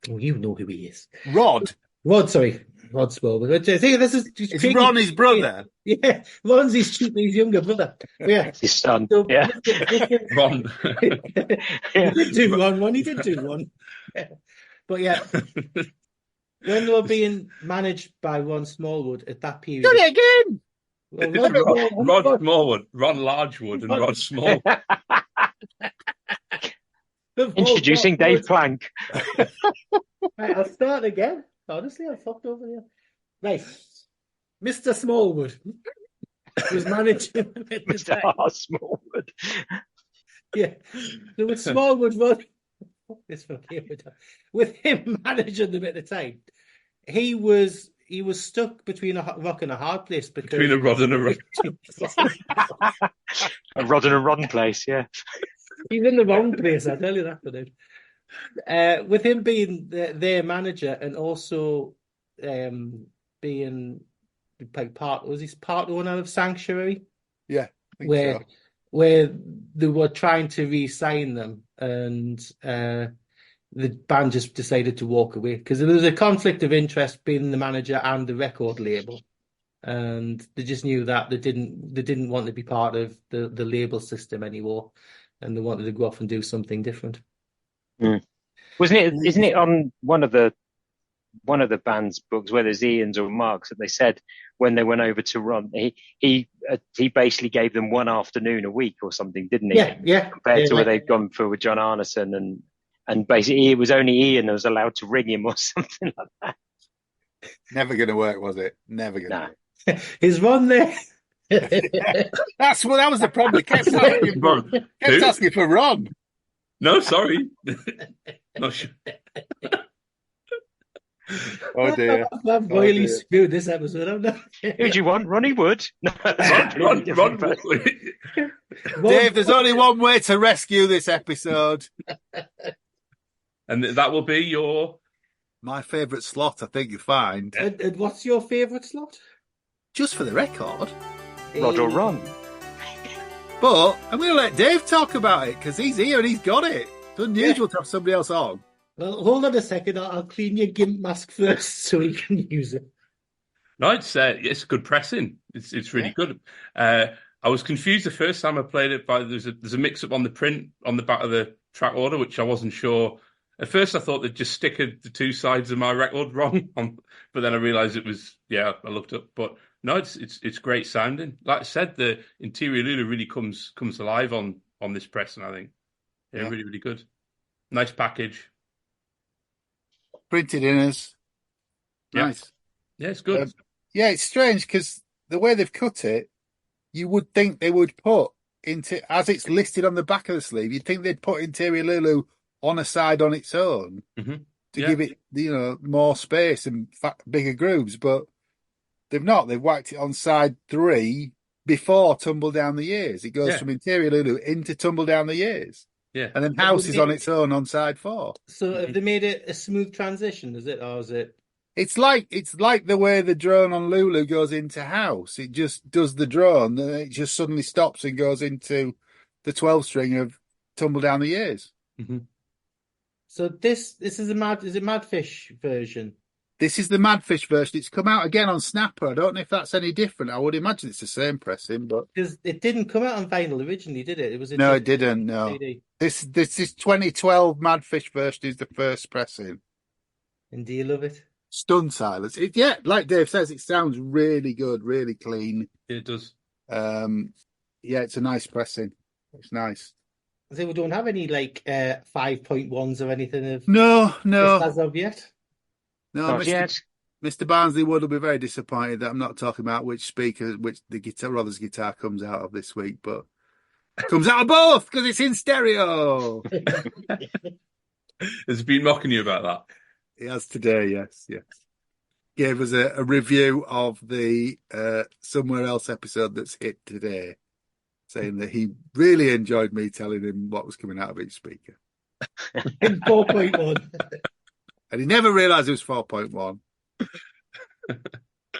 S2: Oh, you know who he is.
S1: Rod.
S2: Rod Smallwood. I think this is
S1: Ron his brother?
S2: Yeah, Ron's his younger brother. Yeah.
S4: His son.
S2: So,
S4: yeah.
S3: Ron.
S2: He did do one. He did do one. Yeah. But yeah, when they were being managed by Ron Smallwood at that period.
S1: Do it again!
S2: Well,
S3: Ron Smallwood, Ron Largewood, and Rod Small.
S4: Introducing Dave Plank.
S2: Right, I'll start again. Honestly, I fucked over here. Right. Mr. Smallwood was managing at the
S4: Mr.
S2: time.
S4: R. Smallwood.
S2: Yeah. So with Smallwood with him managing them at the time, he was stuck between a rock and a hard place.
S3: Between a rod and a rock.
S4: A rod and a run place, yeah.
S2: He's in the wrong place, I tell you that for him. With him being their manager and also being like part owner of Sanctuary?
S1: Yeah, I think so.
S2: Where they were trying to re-sign them, and the band just decided to walk away because there was a conflict of interest being the manager and the record label, and they just knew that they didn't want to be part of the label system anymore, and they wanted to go off and do something different.
S4: Mm. Isn't it on one of the band's books, whether it's Ian's or Mark's, that they said when they went over to Ron, he basically gave them one afternoon a week or something, didn't he?
S2: Yeah.
S4: Compared to where they'd gone for with John Arneson, and basically it was only Ian that was allowed to ring him or something like that.
S1: Never going to work, was it? Never going to work.
S2: Is Ron there?
S1: That was the problem. He kept asking for Ron.
S3: No, sorry. Not sure.
S1: Oh dear.
S2: I've really screwed this episode. I'm not...
S4: Who do you want? Ronnie Wood? No,
S3: Ron
S1: Dave, there's only one way to rescue this episode.
S3: And that will be
S1: my favourite slot, I think you find.
S2: And what's your favourite slot?
S1: Just for the record.
S4: Rod or Ron.
S1: But I'm going to let Dave talk about it because he's here and he's got it. It's unusual to have somebody else on.
S2: Well, hold on a second. I'll clean your GIMP mask first so you can use it.
S3: No, it's good pressing. It's really good. I was confused the first time I played it by there's a mix up on the print on the back of the track order, which I wasn't sure. At first, I thought they'd just stickered the two sides of my record wrong, but then I realised it was I looked up. But no, it's great sounding. Like I said, the interior Lulu really comes alive on this pressing. I think really really good. Nice package.
S1: Printed inners. Nice.
S3: Yeah, it's good.
S1: It's strange because the way they've cut it, you would think they would put into, as it's listed on the back of the sleeve, you'd think they'd put Interior Lulu on a side on its own to give it, more space and bigger grooves, but they've not. They've whacked it on side 3 before Tumble Down the Years. It goes from Interior Lulu into Tumble Down the Years.
S3: Yeah.
S1: And then House is on its own on side 4.
S2: So have they made it a smooth transition, is it? Or is it?
S1: It's like the way the drone on Lulu goes into House. It just does the drone, then it just suddenly stops and goes into the 12 string of Tumble Down the Years.
S3: Mm-hmm.
S2: So this is a Madfish version.
S1: This is the Madfish version. It's come out again on Snapper. I don't know if that's any different. I would imagine it's the same pressing, but
S2: because it didn't come out on vinyl originally, did it? It was
S1: it didn't. No,
S2: CD.
S1: This is 2012 Madfish version is the first pressing.
S2: And do you love it?
S1: Stun silence. Like Dave says, it sounds really good, really clean.
S3: It does.
S1: It's a nice pressing. It's nice.
S2: I think we don't have any 5.1s or anything.
S1: No.
S2: As of yet.
S1: No,
S4: Not yet.
S1: Mr. Barnsley Wood will be very disappointed that I'm not talking about which speaker, which the guitar, Rother's guitar comes out of this week, but it comes out of both because it's in stereo.
S3: Has he been mocking you about that?
S1: He has today, yes. Gave us a review of the Somewhere Else episode that's hit today, saying that he really enjoyed me telling him what was coming out of each speaker.
S2: In 4.1.
S1: And he never realised it was 4.1.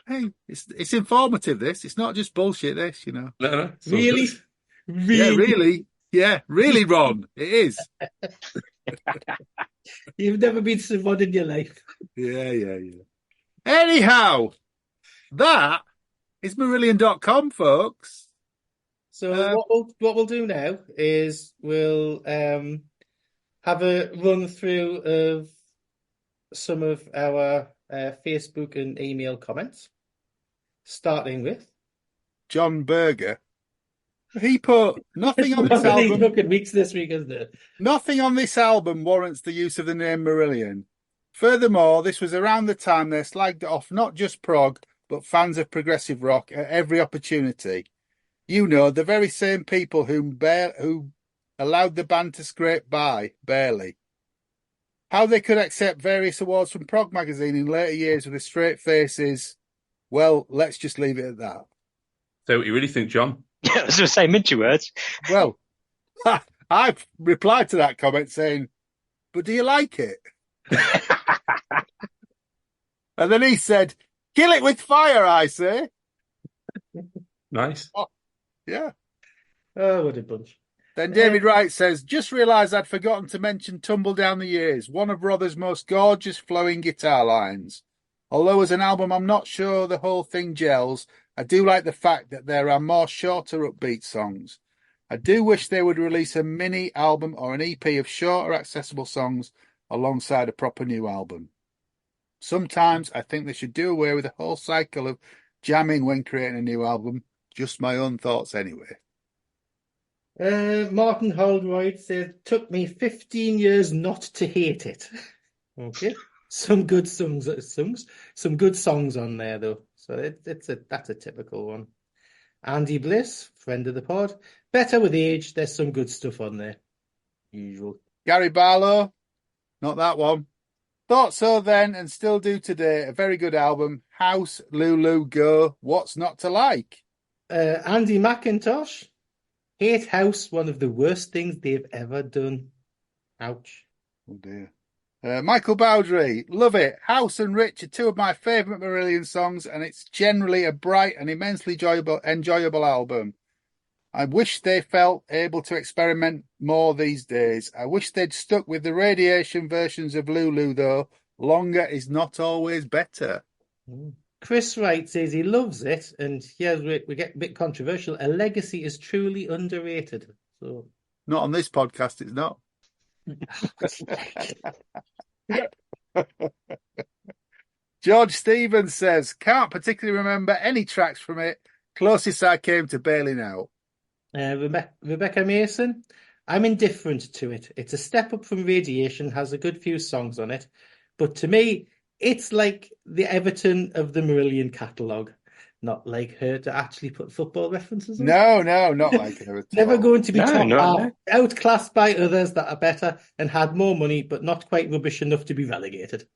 S1: Hey, it's informative, this. It's not just bullshit, this, you know.
S3: No.
S2: Really?
S1: Yeah, really. Yeah, really, Ron. It is.
S2: You've never been so fun in your life.
S1: Yeah. Anyhow, that is Marillion.com, folks.
S2: So what we'll do now is we'll have a run through of some of our Facebook and email comments, starting with
S1: John Berger. He put nothing on this album.
S2: Looking weeks this week, isn't it?
S1: Nothing on this album warrants the use of the name Marillion. Furthermore, this was around the time they slagged off not just prog, but fans of progressive rock at every opportunity. You know, the very same people who allowed the band to scrape by, barely. How they could accept various awards from Prog magazine in later years with a straight face is, well, let's just leave it at that.
S3: So what you really think, John?
S4: I was going to say minty words.
S1: Well, I've replied to that comment saying, but do you like it? And then he said, kill it with fire, I say.
S3: Nice.
S1: Oh, yeah.
S2: Oh, what a bunch.
S1: Then David Wright says, just realised I'd forgotten to mention Tumble Down the Years, one of Rother's most gorgeous flowing guitar lines. Although as an album I'm not sure the whole thing gels, I do like the fact that there are more shorter upbeat songs. I do wish they would release a mini album or an EP of shorter accessible songs alongside a proper new album. Sometimes I think they should do away with the whole cycle of jamming when creating a new album. Just my own thoughts anyway.
S2: Martin Holdroyd says, took me 15 years not to hate it. Okay. Some good songs on there though. So that's a typical one. Andy Bliss, friend of the pod. Better with age, there's some good stuff on there. Usual.
S1: Gary Barlow, not that one. Thought so then and still do today. A very good album. House, Lulu, Go. What's not to like?
S2: Andy McIntosh. Hate House, one of the worst things they've ever done. Ouch.
S1: Oh dear. Michael Bowdry, love it. House and Rich are two of my favourite Marillion songs, and it's generally a bright and immensely enjoyable album. I wish they felt able to experiment more these days. I wish they'd stuck with the Radiation versions of Lulu, though. Longer is not always better.
S2: Chris Wright says he loves it, and here we get a bit controversial. A Legacy is truly underrated. So,
S1: not on this podcast, it's not. George Stevens says, can't particularly remember any tracks from it. Closest I came to bailing out.
S2: Rebecca Mason, I'm indifferent to it. It's a step up from Radiation, has a good few songs on it. But to me, it's like the Everton of the Marillion catalogue. Not like her to actually put football references in.
S1: No, not like her.
S2: Never going to be outclassed by others that are better and had more money, but not quite rubbish enough to be relegated.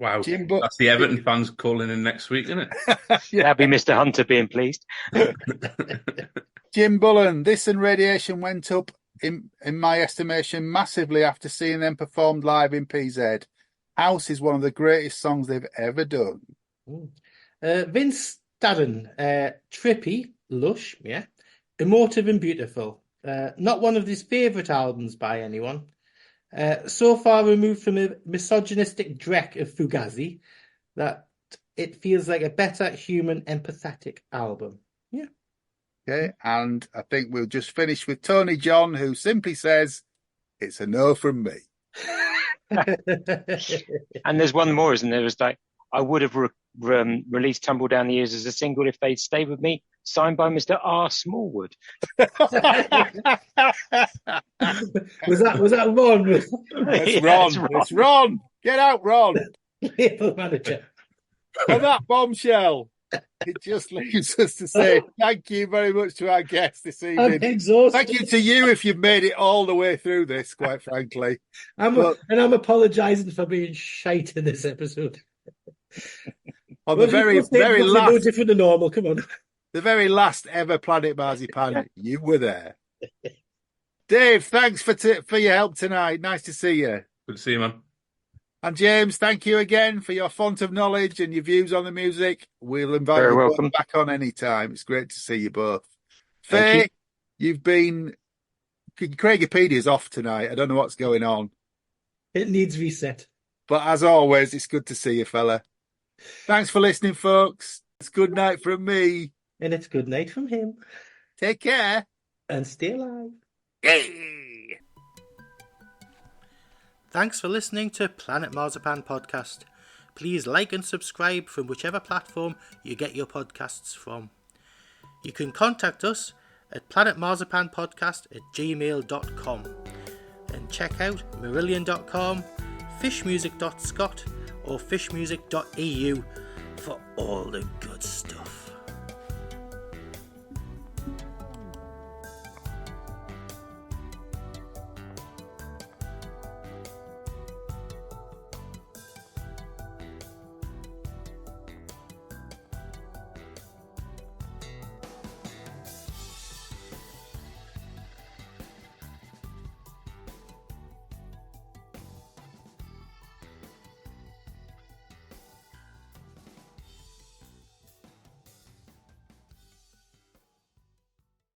S3: Wow, that's the Everton fans calling in next week, isn't it?
S4: That'll be Mr. Hunter being pleased.
S1: Jim Bullen, this and Radiation went up, in my estimation, massively after seeing them performed live in PZ. House is one of the greatest songs they've ever done.
S2: Vince Darren, trippy, lush, yeah, emotive and beautiful. Not one of his favourite albums by anyone. So far removed from a misogynistic dreck of Fugazi that it feels like a better human empathetic album. Yeah.
S1: Okay, and I think we'll just finish with Tony John, who simply says, it's a no from me.
S4: And there's one more, isn't there? It was like, I would have released Tumble Down the Years as a single if they'd stayed with me, signed by Mr. R. Smallwood.
S2: Was that Ron?
S1: It's Ron. It's Ron. Get out, Ron.
S2: Label manager.
S1: On that bombshell, it just leaves us to say thank you very much to our guests this
S2: I'm
S1: evening.
S2: exhausted.
S1: Thank you to you if you've made it all the way through this, quite frankly.
S2: I'm apologising for being shite in this episode.
S1: On the very
S2: no
S1: last,
S2: different than normal. Come on.
S1: the very last ever Planet Marzipan, you were there. Dave, thanks for your help tonight. Nice to see you.
S3: Good to see you, man.
S1: And James, thank you again for your font of knowledge and your views on the music. We'll invite
S4: Very
S1: you
S4: welcome.
S1: both back on anytime. It's great to see you both.
S4: Thank
S1: Faye, you've been... Craigipedia's off tonight. I don't know what's going on.
S2: It needs reset.
S1: But as always, it's good to see you, fella. Thanks for listening, folks. It's good night from me.
S2: And it's good night from him.
S1: Take care.
S2: And stay alive.
S1: Hey.
S2: Thanks for listening to Planet Marzipan Podcast. Please like and subscribe from whichever platform you get your podcasts from. You can contact us at planetmarzipanpodcast@gmail.com and check out Marillion.com, fishmusic.scot or fishmusic.eu for all the good stuff.